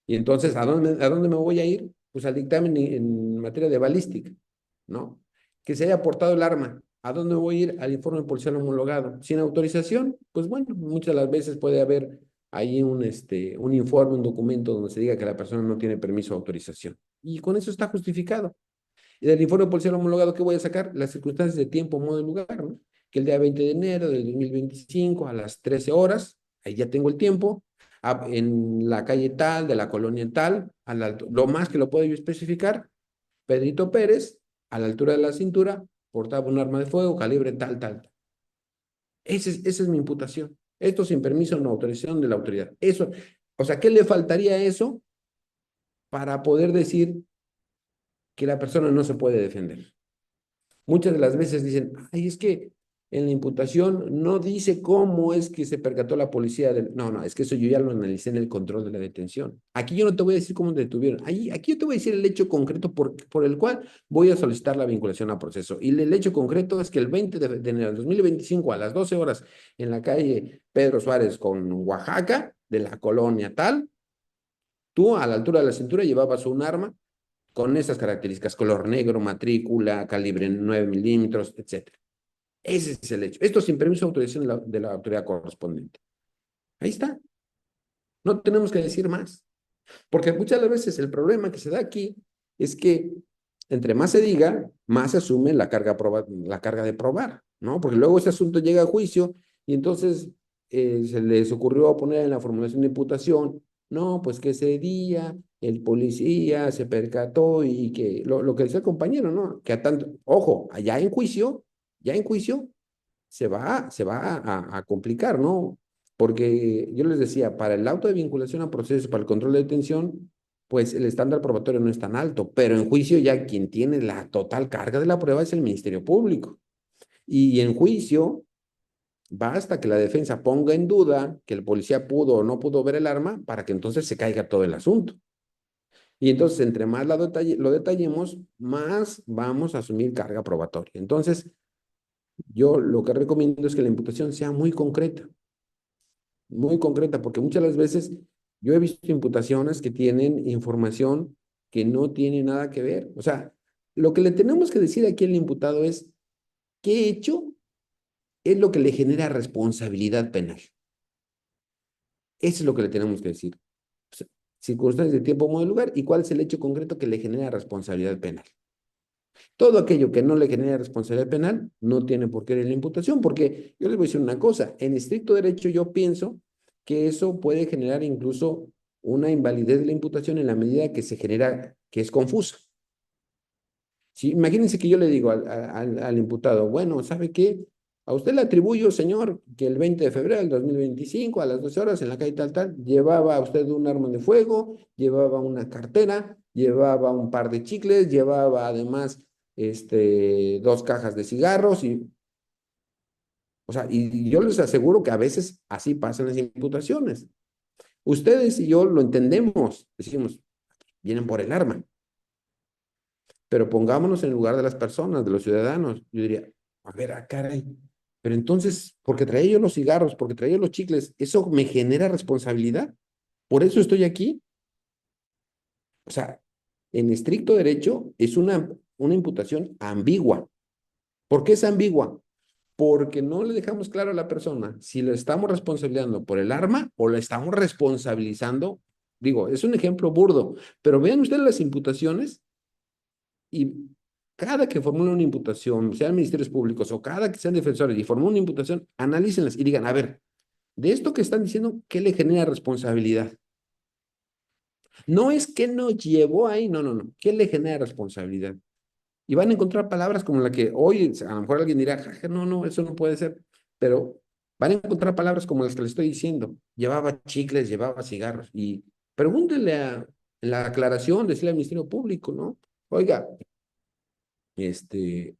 Y entonces, ¿a dónde me voy a ir? Pues al dictamen en materia de balística, ¿no? Que se haya aportado el arma. ¿A dónde voy a ir? Al informe policial homologado. Sin autorización, pues bueno, muchas de las veces puede haber ahí un informe, un documento donde se diga que la persona no tiene permiso o autorización. Y con eso está justificado. Y del informe policial homologado, ¿qué voy a sacar? Las circunstancias de tiempo, modo y lugar, ¿no? Que el día 20 de enero del 2025 a las 13 horas, ahí ya tengo el tiempo, en la calle tal, de la colonia tal, lo más que lo puedo yo especificar, Pedrito Pérez, a la altura de la cintura, portaba un arma de fuego, calibre tal, tal, tal. Esa es mi imputación. Esto sin permiso o autorización de la autoridad. Eso, o sea, ¿qué le faltaría a eso para poder decir que la persona no se puede defender? Muchas de las veces dicen, ay, es que en la imputación no dice cómo es que se percató la policía del... No, no, es que eso yo ya lo analicé en el control de la detención. Aquí yo no te voy a decir cómo te detuvieron. Aquí yo te voy a decir el hecho concreto por el cual voy a solicitar la vinculación a proceso. Y el hecho concreto es que el 20 de enero del 2025 a las 12 horas en la calle Pedro Suárez con Oaxaca, de la colonia tal, tú a la altura de la cintura llevabas un arma con esas características, color negro, matrícula, calibre 9 milímetros, etcétera. Ese es el hecho. Esto sin permiso de autorización de la autoridad correspondiente. Ahí está. No tenemos que decir más. Porque muchas veces el problema que se da aquí es que entre más se diga, más se asume la carga de probar, ¿no? Porque luego ese asunto llega a juicio y entonces se les ocurrió poner en la formulación de imputación, no, pues que ese día el policía se percató y que lo que decía el compañero, ¿no? Que a tanto, ojo, allá en juicio, ya en juicio, se va a complicar, ¿no? Porque yo les decía, para el auto de vinculación a proceso, para el control de detención, pues el estándar probatorio no es tan alto, pero en juicio ya quien tiene la total carga de la prueba es el Ministerio Público. Y en juicio, basta que la defensa ponga en duda que el policía pudo o no pudo ver el arma para que entonces se caiga todo el asunto. Y entonces, entre más lo detallemos, más vamos a asumir carga probatoria. Entonces, yo lo que recomiendo es que la imputación sea muy concreta, porque muchas de las veces yo he visto imputaciones que tienen información que no tiene nada que ver. O sea, lo que le tenemos que decir aquí al imputado es qué hecho es lo que le genera responsabilidad penal. Eso es lo que le tenemos que decir. O sea, circunstancias de tiempo, modo y lugar y cuál es el hecho concreto que le genera responsabilidad penal. Todo aquello que no le genera responsabilidad penal no tiene por qué ir en la imputación, porque yo les voy a decir una cosa, en estricto derecho yo pienso que eso puede generar incluso una invalidez de la imputación en la medida que se genera, que es confusa. ¿Sí? Imagínense que yo le digo al imputado, bueno, ¿sabe qué? A usted le atribuyo, señor, que el 20 de febrero del 2025 a las 12 horas en la calle tal, tal, llevaba usted un arma de fuego, llevaba una cartera, llevaba un par de chicles, llevaba además 2 cajas de cigarros o sea, y yo les aseguro que a veces así pasan las imputaciones. Ustedes y yo lo entendemos, decimos, vienen por el arma, pero pongámonos en el lugar de las personas, de los ciudadanos. Yo diría, A ver, caray. Pero entonces, porque traía yo los cigarros, porque traía yo los chicles, ¿eso me genera responsabilidad? ¿Por eso estoy aquí? O sea, en estricto derecho es una imputación ambigua. ¿Por qué es ambigua? Porque no le dejamos claro a la persona si le estamos responsabilizando por el arma o le estamos responsabilizando. Digo, es un ejemplo burdo, pero vean ustedes las imputaciones y cada que formula una imputación, sean ministerios públicos o cada que sean defensores y formulan una imputación, analícenlas y digan, a ver, de esto que están diciendo, ¿qué le genera responsabilidad? No es que nos llevó ahí, no, no, no. ¿Qué le genera responsabilidad? Y van a encontrar palabras como la que hoy, a lo mejor alguien dirá, "Ja, no, no, eso no puede ser", pero van a encontrar palabras como las que le estoy diciendo. Llevaba chicles, llevaba cigarros. Y pregúntenle en la aclaración, decirle al Ministerio Público, ¿no? Oiga, este,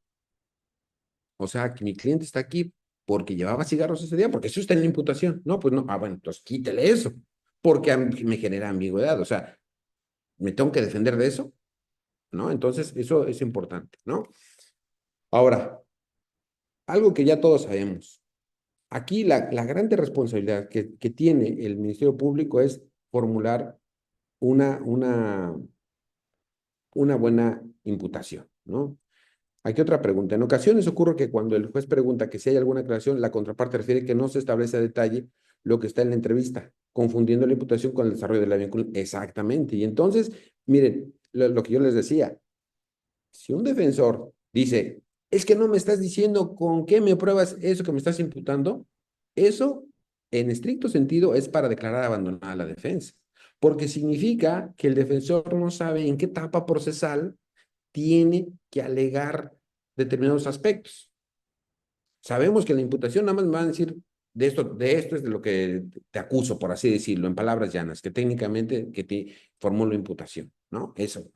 o sea, que mi cliente está aquí porque llevaba cigarros ese día, porque eso está en la imputación. No, pues no. Ah, bueno, entonces quítele eso, porque me genera ambigüedad. O sea, ¿me tengo que defender de eso? ¿No? Entonces, eso es importante, ¿no? Ahora, algo que ya todos sabemos. Aquí la grande responsabilidad que tiene el Ministerio Público es formular una, una, una buena imputación, ¿no? Aquí otra pregunta. En ocasiones ocurre que cuando el juez pregunta que si hay alguna aclaración, la contraparte refiere que no se establece a detalle lo que está en la entrevista, confundiendo la imputación con el desarrollo de la vinculación. Exactamente. Y entonces, miren, lo que yo les decía, si un defensor dice, es que no me estás diciendo con qué me pruebas eso que me estás imputando, eso en estricto sentido es para declarar abandonada la defensa, porque significa que el defensor no sabe en qué etapa procesal tiene que alegar determinados aspectos. Sabemos que la imputación nada más me van a decir de esto es de lo que te acuso, por así decirlo, en palabras llanas, que técnicamente que te formulo imputación, ¿no? Eso.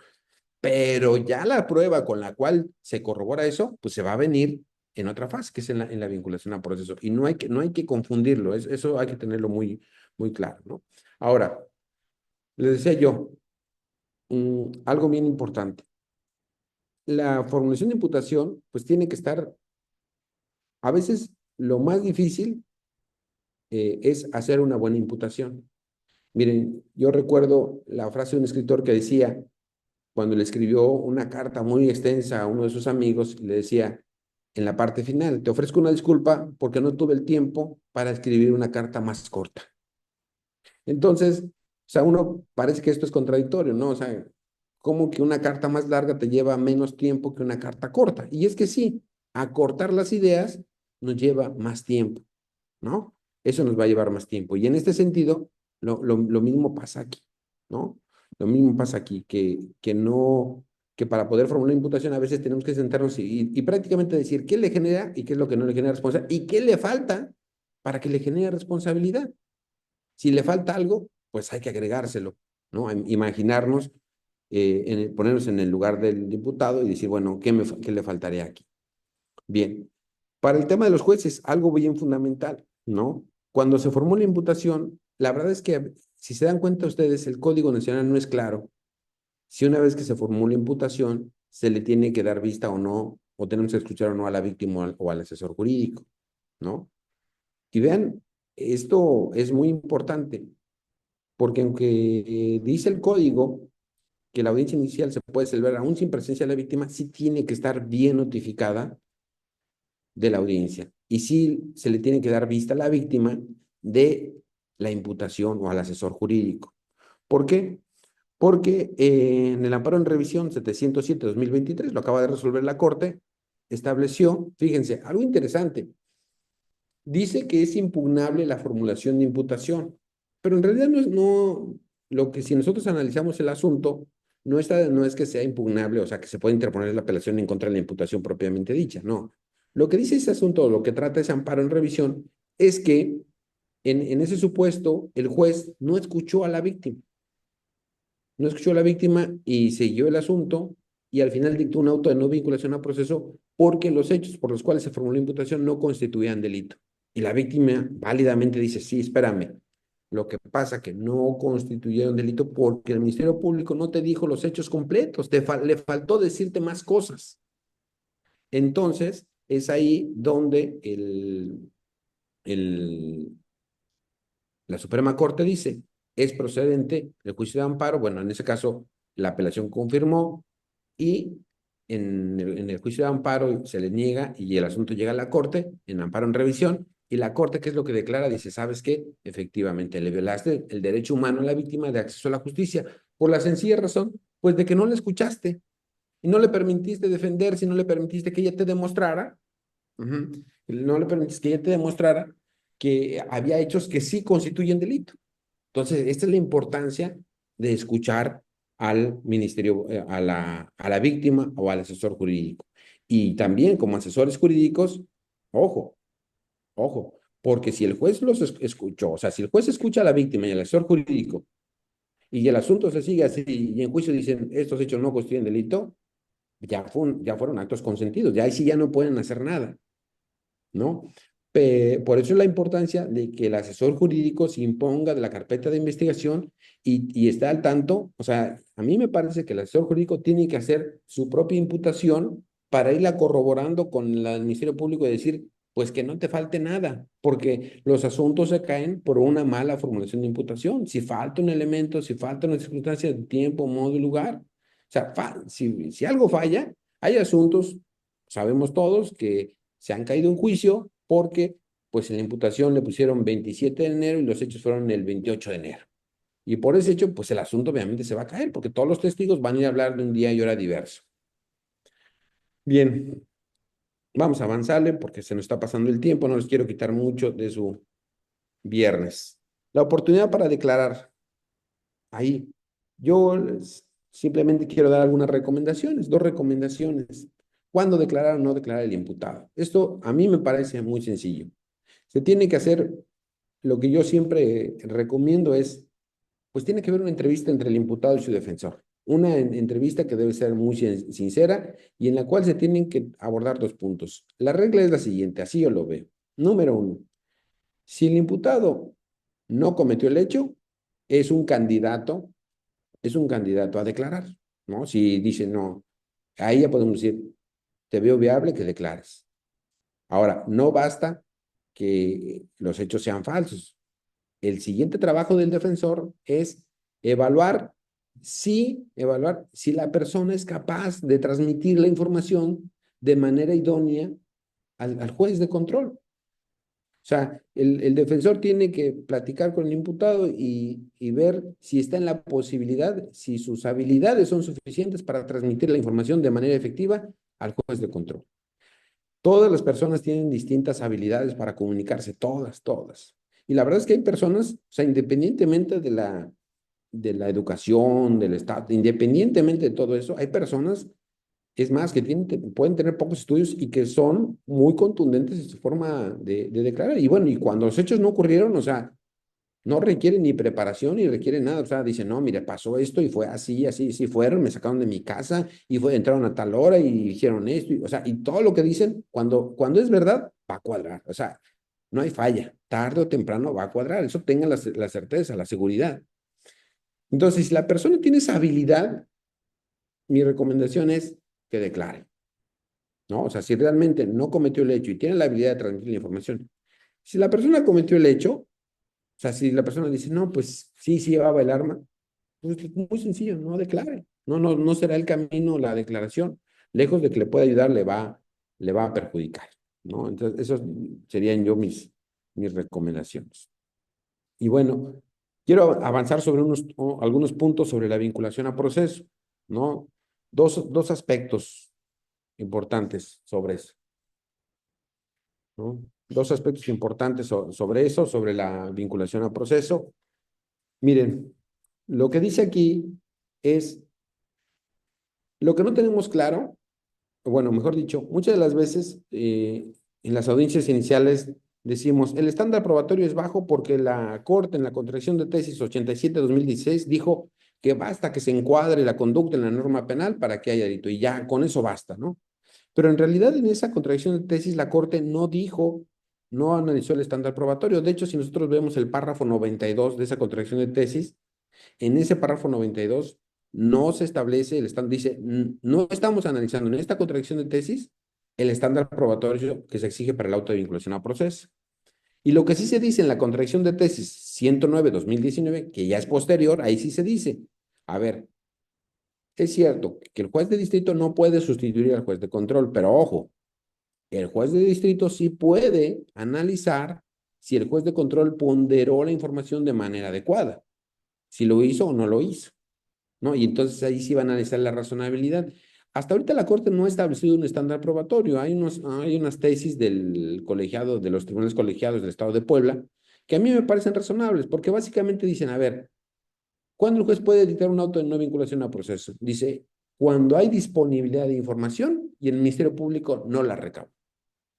Pero ya la prueba con la cual se corrobora eso, pues se va a venir en otra fase, que es en la vinculación a proceso. Y no hay que confundirlo, eso hay que tenerlo muy claro, ¿no? Ahora, les decía yo, algo bien importante. La formulación de imputación, pues tiene que estar, a veces lo más difícil es hacer una buena imputación. Miren, yo recuerdo la frase de un escritor que decía, cuando le escribió una carta muy extensa a uno de sus amigos, le decía en la parte final, te ofrezco una disculpa porque no tuve el tiempo para escribir una carta más corta. Entonces, o sea, uno parece que esto es contradictorio, ¿no? O sea, como que una carta más larga te lleva menos tiempo que una carta corta. Y es que sí, acortar las ideas nos lleva más tiempo, ¿no? Eso nos va a llevar más tiempo. Y en este sentido, lo mismo pasa aquí, ¿no? Lo mismo pasa aquí, que no, que para poder formular una imputación a veces tenemos que sentarnos y prácticamente decir qué le genera y qué es lo que no le genera responsabilidad y qué le falta para que le genere responsabilidad. Si le falta algo, pues hay que agregárselo, ¿no? Imaginarnos, ponernos en el lugar del diputado y decir, bueno, ¿qué le faltaría aquí? Bien, para el tema de los jueces, algo bien fundamental, ¿no? Cuando se formó la imputación, la verdad es que, si se dan cuenta ustedes, el Código Nacional no es claro si una vez que se formó la imputación, se le tiene que dar vista o no, o tenemos que escuchar o no a la víctima o al asesor jurídico, ¿no? Y vean, esto es muy importante, porque aunque dice el código que la audiencia inicial se puede celebrar aún sin presencia de la víctima, sí tiene que estar bien notificada de la audiencia. Y sí se le tiene que dar vista a la víctima de la imputación o al asesor jurídico. ¿Por qué? Porque en el amparo en revisión 707-2023, lo acaba de resolver la Corte, estableció, fíjense, algo interesante, dice que es impugnable la formulación de imputación, pero en realidad lo que si nosotros analizamos el asunto, no es que sea impugnable, o sea, que se puede interponer la apelación en contra de la imputación propiamente dicha, no. Lo que dice ese asunto, lo que trata ese amparo en revisión, es que en ese supuesto el juez no escuchó a la víctima, no escuchó a la víctima y siguió el asunto y al final dictó un auto de no vinculación a proceso porque los hechos por los cuales se formuló la imputación no constituían delito. Y la víctima válidamente dice, sí, espérame, lo que pasa que no constituyeron delito porque el Ministerio Público no te dijo los hechos completos, le faltó decirte más cosas. Entonces, es ahí donde la Suprema Corte dice, es procedente el juicio de amparo. Bueno, en ese caso, la apelación confirmó y en el juicio de amparo se le niega y el asunto llega a la Corte, en amparo en revisión, y la Corte, ¿qué es lo que declara? Dice, ¿sabes qué? Efectivamente, le violaste el derecho humano a la víctima de acceso a la justicia por la sencilla razón, pues, de que no la escuchaste y no le permitiste defenderse, no le permitiste que ella te demostrara, no le permitiste que ella te demostrara que había hechos que sí constituyen delito. Entonces, esta es la importancia de escuchar al ministerio, a la víctima o al asesor jurídico. Y también como asesores jurídicos, ojo, ojo, porque si el juez los escuchó, o sea, si el juez escucha a la víctima y al asesor jurídico y el asunto se sigue así y en juicio dicen estos hechos no constituyen delito, ya fueron actos consentidos, ya ahí sí ya no pueden hacer nada, ¿no? Por eso es la importancia de que el asesor jurídico se imponga de la carpeta de investigación y esté al tanto. O sea, a mí me parece que el asesor jurídico tiene que hacer su propia imputación para irla corroborando con el Ministerio Público y decir, pues que no te falte nada, porque los asuntos se caen por una mala formulación de imputación. Si falta un elemento, si falta una circunstancia de tiempo, modo y lugar. O sea, si algo falla, hay asuntos, sabemos todos, que se han caído en juicio porque pues en la imputación le pusieron 27 de enero y los hechos fueron el 28 de enero. Y por ese hecho, pues el asunto obviamente se va a caer porque todos los testigos van a ir a hablar de un día y hora diverso. Bien, vamos a avanzarle porque se nos está pasando el tiempo, no les quiero quitar mucho de su viernes. La oportunidad para declarar. Ahí, yo simplemente quiero dar algunas recomendaciones, dos recomendaciones. ¿Cuándo declarar o no declarar el imputado? Esto a mí me parece muy sencillo. Se tiene que hacer, lo que yo siempre recomiendo es, pues tiene que haber una entrevista entre el imputado y su defensor. Una entrevista que debe ser muy sincera y en la cual se tienen que abordar dos puntos. La regla es la siguiente, así yo lo veo. Número uno, si el imputado no cometió el hecho, es un candidato, es un candidato a declarar, ¿no? Si dice no, ahí ya podemos decir, te veo viable que declares. Ahora, no basta que los hechos sean falsos. El siguiente trabajo del defensor es evaluar si la persona es capaz de transmitir la información de manera idónea al juez de control. O sea, el defensor tiene que platicar con el imputado y ver si está en la posibilidad, si sus habilidades son suficientes para transmitir la información de manera efectiva al juez de control. Todas las personas tienen distintas habilidades para comunicarse, todas, todas. Y la verdad es que hay personas, o sea, independientemente de la educación, del estado, independientemente de todo eso, hay personas, es más, que pueden tener pocos estudios y que son muy contundentes en su forma de declarar. Y bueno, y cuando los hechos no ocurrieron, o sea, no requieren ni preparación ni requieren nada. O sea, dicen, no, mire, pasó esto y fue así, así, así fueron, me sacaron de mi casa y entraron a tal hora y hicieron esto. O sea, y todo lo que dicen, cuando es verdad, va a cuadrar. O sea, no hay falla. Tarde o temprano va a cuadrar. Eso tengan la certeza, la seguridad. Entonces, si la persona tiene esa habilidad, mi recomendación es que declare, ¿no? O sea, si realmente no cometió el hecho y tiene la habilidad de transmitir la información, si la persona cometió el hecho, o sea, si la persona dice, no, pues sí, sí llevaba el arma, pues es muy sencillo, no declare. No será el camino la declaración. Lejos de que le pueda ayudar, le va a perjudicar, ¿no? Entonces, esos serían yo mis recomendaciones. Y bueno, quiero avanzar sobre algunos puntos sobre la vinculación a proceso, ¿no? Dos aspectos importantes sobre eso, ¿no? Dos aspectos importantes sobre eso, sobre la vinculación a proceso. Miren, lo que dice aquí es, lo que no tenemos claro, bueno, mejor dicho, muchas de las veces en las audiencias iniciales decimos, el estándar probatorio es bajo porque la Corte en la contradicción de tesis 87-2016 dijo que basta que se encuadre la conducta en la norma penal para que haya delito y ya con eso basta, ¿no? Pero en realidad en esa contradicción de tesis la Corte no dijo, no analizó el estándar probatorio. De hecho, si nosotros vemos el párrafo 92 de esa contradicción de tesis, en ese párrafo 92 no se establece el estándar, dice, no estamos analizando en esta contradicción de tesis el estándar probatorio que se exige para el auto de vinculación a proceso. Y lo que sí se dice en la contradicción de tesis 109/2019, que ya es posterior, ahí sí se dice, a ver, es cierto que el juez de distrito no puede sustituir al juez de control, pero ojo, el juez de distrito sí puede analizar si el juez de control ponderó la información de manera adecuada, si lo hizo o no lo hizo, ¿no? Y entonces ahí sí va a analizar la razonabilidad. Hasta ahorita la Corte no ha establecido un estándar probatorio. Hay unas tesis del colegiado, de los tribunales colegiados del Estado de Puebla, que a mí me parecen razonables, porque básicamente dicen, a ver, ¿cuándo el juez puede dictar un auto de no vinculación a proceso? Dice, cuando hay disponibilidad de información y el Ministerio Público no la recaba,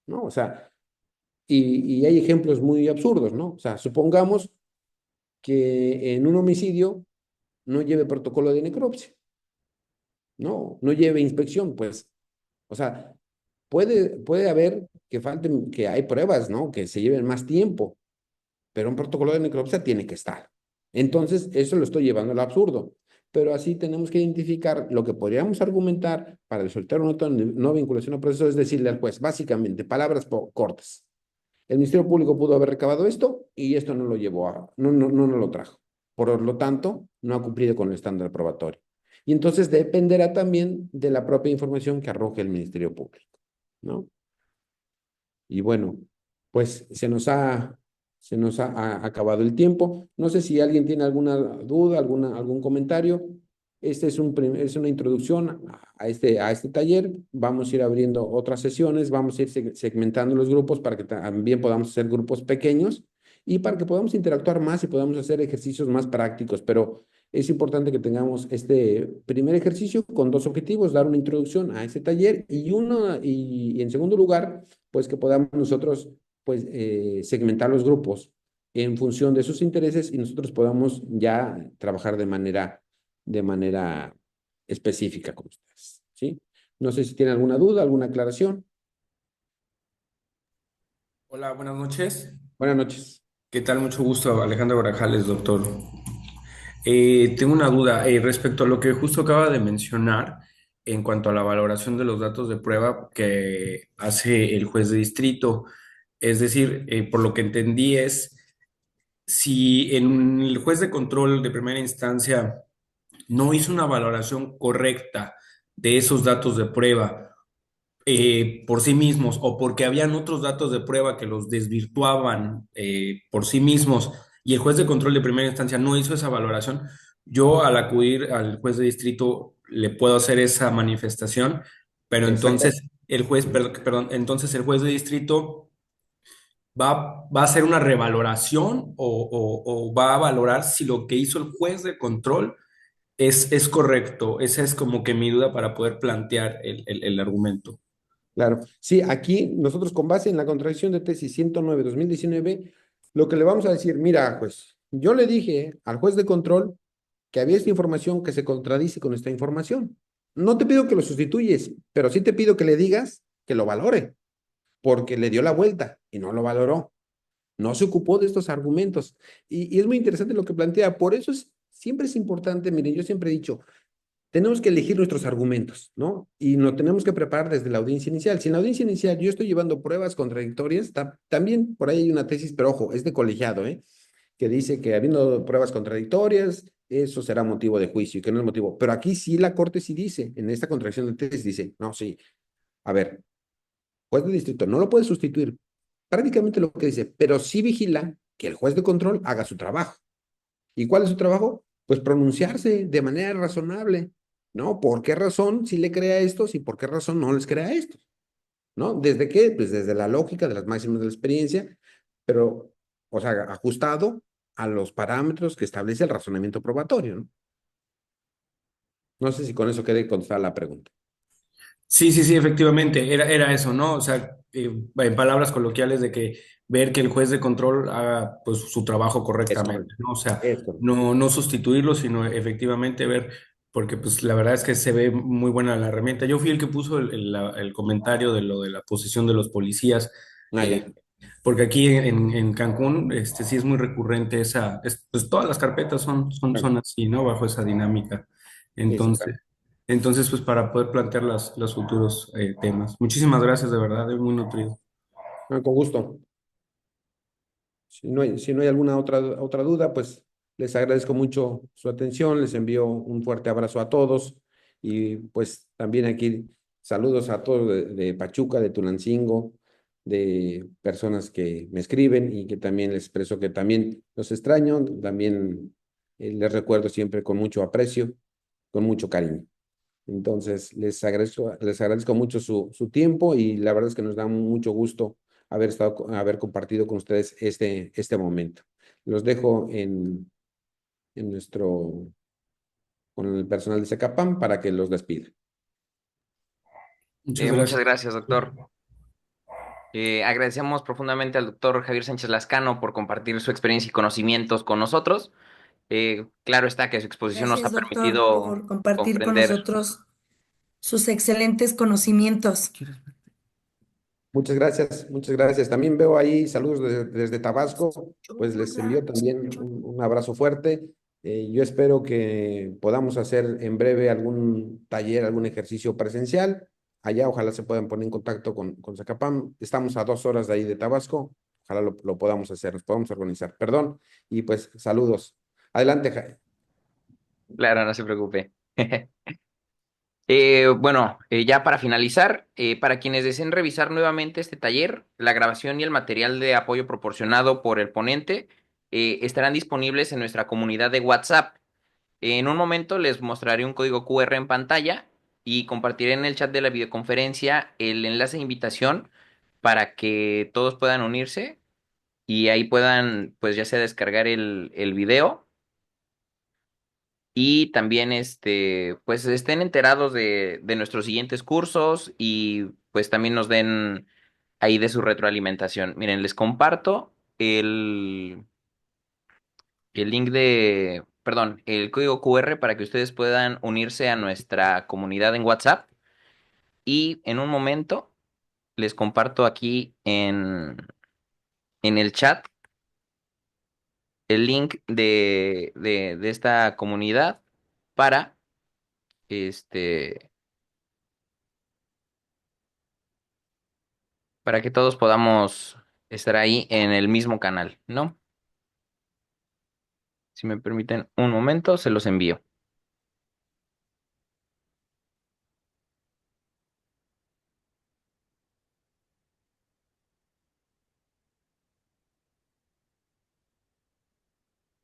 ¿no? O sea, y hay ejemplos muy absurdos, ¿no? O sea, supongamos que en un homicidio no lleve protocolo de necropsia, no lleve inspección, pues, o sea, puede haber que falten, que hay pruebas, ¿no? Que se lleven más tiempo, pero un protocolo de necropsia tiene que estar. Entonces, eso lo estoy llevando al absurdo. Pero así tenemos que identificar lo que podríamos argumentar para soltar una no vinculación a proceso, es decirle al juez, básicamente, palabras cortas. El Ministerio Público pudo haber recabado esto y esto no lo llevó no lo trajo. Por lo tanto, no ha cumplido con el estándar probatorio. Y entonces dependerá también de la propia información que arroje el Ministerio Público, ¿no? Y bueno, pues se nos ha acabado el tiempo. No sé si alguien tiene alguna duda, algún comentario. Este es una introducción a este taller. Vamos a ir abriendo otras sesiones, vamos a ir segmentando los grupos para que también podamos hacer grupos pequeños y para que podamos interactuar más y podamos hacer ejercicios más prácticos. Pero es importante que tengamos este primer ejercicio con dos objetivos: dar una introducción a este taller y en segundo lugar, pues que podamos nosotros pues segmentar los grupos en función de sus intereses y nosotros podamos ya trabajar de manera específica con ustedes, ¿sí? No sé si tienen alguna duda, alguna aclaración. Hola, buenas noches. Buenas noches. ¿Qué tal? Mucho gusto, Alejandro Barajales, doctor. Tengo una duda respecto a lo que justo acaba de mencionar en cuanto a la valoración de los datos de prueba que hace el juez de distrito. Es decir, por lo que entendí es, si en el juez de control de primera instancia no hizo una valoración correcta de esos datos de prueba, por sí mismos o porque habían otros datos de prueba que los desvirtuaban por sí mismos y el juez de control de primera instancia no hizo esa valoración, yo al acudir al juez de distrito le puedo hacer esa manifestación, pero Exacto. entonces el juez, perdón, entonces el juez de distrito va a hacer una revaloración o va a valorar si lo que hizo el juez de control es correcto. Esa es como que mi duda para poder plantear el argumento. Claro. Sí, aquí nosotros con base en la contradicción de tesis 109/2019, lo que le vamos a decir, mira, pues yo le dije al juez de control que había esta información que se contradice con esta información. No te pido que lo sustituyes, pero sí te pido que le digas que lo valore, porque le dio la vuelta y no lo valoró. No se ocupó de estos argumentos. Y es muy interesante lo que plantea. Por eso siempre es importante, miren, yo siempre he dicho, tenemos que elegir nuestros argumentos, ¿no? Y nos tenemos que preparar desde la audiencia inicial. Si en la audiencia inicial yo estoy llevando pruebas contradictorias, también por ahí hay una tesis, pero ojo, es de colegiado, ¿eh? Que dice que habiendo pruebas contradictorias, eso será motivo de juicio y que no es motivo. Pero aquí sí la Corte sí dice, en esta contradicción de tesis dice, no, sí, a ver, juez de distrito no lo puede sustituir. Prácticamente lo que dice, pero sí vigila que el juez de control haga su trabajo. ¿Y cuál es su trabajo? Pues pronunciarse de manera razonable, ¿no? ¿Por qué razón sí le crea a estos y por qué razón no les crea a estos? ¿No? ¿Desde qué? Pues desde la lógica de las máximas de la experiencia, pero, o sea, ajustado a los parámetros que establece el razonamiento probatorio, ¿no? No sé si con eso quede contestada la pregunta. Sí, sí, sí, efectivamente, era eso, ¿no? O sea, en palabras coloquiales de que ver que el juez de control haga pues su trabajo Es correctamente, correcto. ¿no? O sea, Es correcto. no sustituirlo, sino efectivamente ver, porque pues la verdad es que se ve muy buena la herramienta. Yo fui el que puso el comentario de lo de la posición de los policías, Ah, eh, ya. porque aquí en Cancún sí es muy recurrente pues todas las carpetas son Claro. así, ¿no? Bajo esa dinámica. Entonces, Exactamente. Entonces, pues para poder plantear los futuros temas. Muchísimas gracias, de verdad, es muy nutrido. Con gusto. Si no hay alguna otra duda, pues les agradezco mucho su atención, les envío un fuerte abrazo a todos y pues también aquí saludos a todos de Pachuca, de Tulancingo, de personas que me escriben y que también les expreso que también los extraño, también les recuerdo siempre con mucho aprecio, con mucho cariño. Entonces, les agradezco mucho su tiempo y la verdad es que nos da mucho gusto haber compartido con ustedes este momento. Los dejo en con el personal de Secapam para que los despida. Muchas Muchas gracias. gracias, doctor. Agradecemos profundamente al doctor Javier Sánchez Lascano por compartir su experiencia y conocimientos con nosotros. Claro está que su exposición nos Gracias, ha doctor, permitido por compartir con comprender. nosotros sus excelentes conocimientos. Muchas gracias, muchas gracias. También veo ahí saludos desde Tabasco, pues les envío también un abrazo fuerte. Yo espero que podamos hacer en breve algún taller, algún ejercicio presencial. Allá ojalá se puedan poner en contacto con Zacapam. Estamos a 2 horas de ahí de Tabasco. Ojalá lo podamos hacer, nos podamos organizar. Perdón. Y pues saludos. Adelante, Claro, no se preocupe. Bueno, ya para finalizar, para quienes deseen revisar nuevamente este taller, la grabación y el material de apoyo proporcionado por el ponente estarán disponibles en nuestra comunidad de WhatsApp. En un momento les mostraré un código QR en pantalla y compartiré en el chat de la videoconferencia el enlace de invitación para que todos puedan unirse y ahí puedan, pues ya sea descargar el video y también pues estén enterados de nuestros siguientes cursos y pues también nos den ahí de su retroalimentación. Miren, les comparto el link perdón, el código QR para que ustedes puedan unirse a nuestra comunidad en WhatsApp y en un momento les comparto aquí en el chat el link de esta comunidad para este para que todos podamos estar ahí en el mismo canal, ¿no? Si me permiten un momento, se los envío.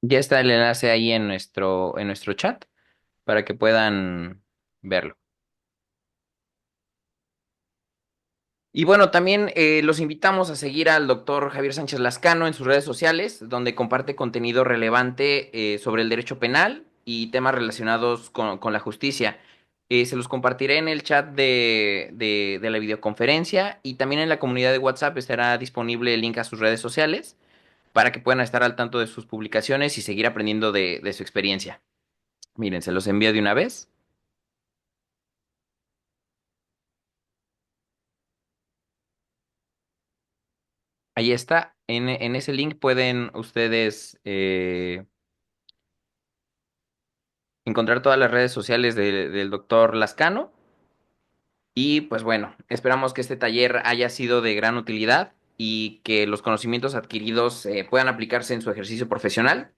Ya está el enlace ahí en nuestro chat para que puedan verlo. Y bueno, también los invitamos a seguir al doctor Javier Sánchez Lascano en sus redes sociales, donde comparte contenido relevante sobre el derecho penal y temas relacionados con la justicia. Se los compartiré en el chat de la videoconferencia y también en la comunidad de WhatsApp estará disponible el link a sus redes sociales para que puedan estar al tanto de sus publicaciones y seguir aprendiendo de su experiencia. Miren, se los envío de una vez. Ahí está. En ese link pueden ustedes encontrar todas las redes sociales del doctor Lascano. Y pues bueno, esperamos que este taller haya sido de gran utilidad y que los conocimientos adquiridos puedan aplicarse en su ejercicio profesional.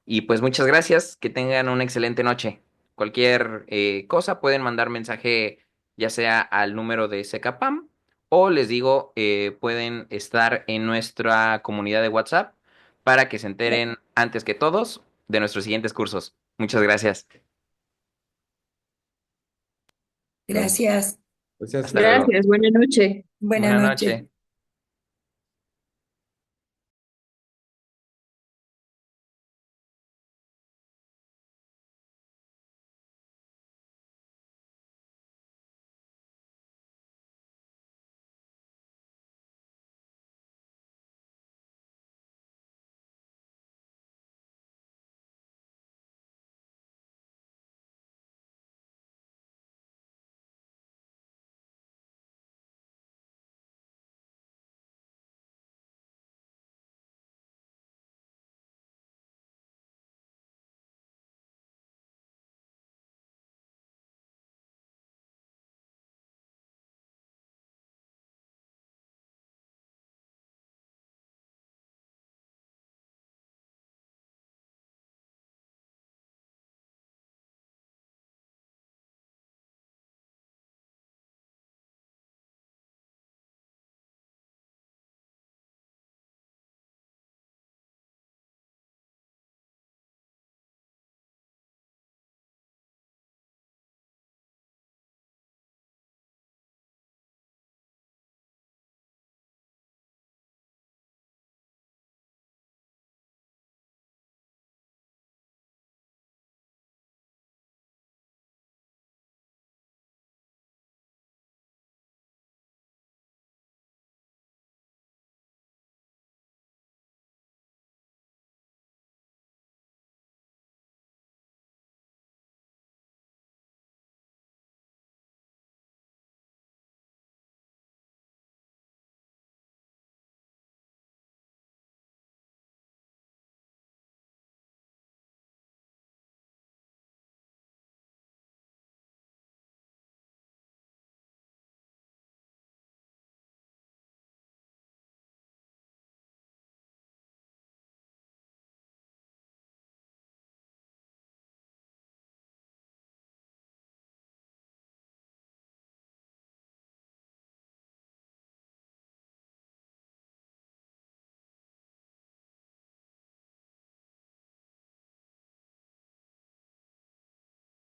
Y pues muchas gracias, que tengan una excelente noche. Cualquier cosa pueden mandar mensaje ya sea al número de Secapam o les digo, pueden estar en nuestra comunidad de WhatsApp para que se Gra- enteren antes que todos de nuestros siguientes cursos. Muchas gracias. Jaime. Gracias. Gracias. Hasta luego. Gracias, buena noche. Buenas Buenas noches. noches.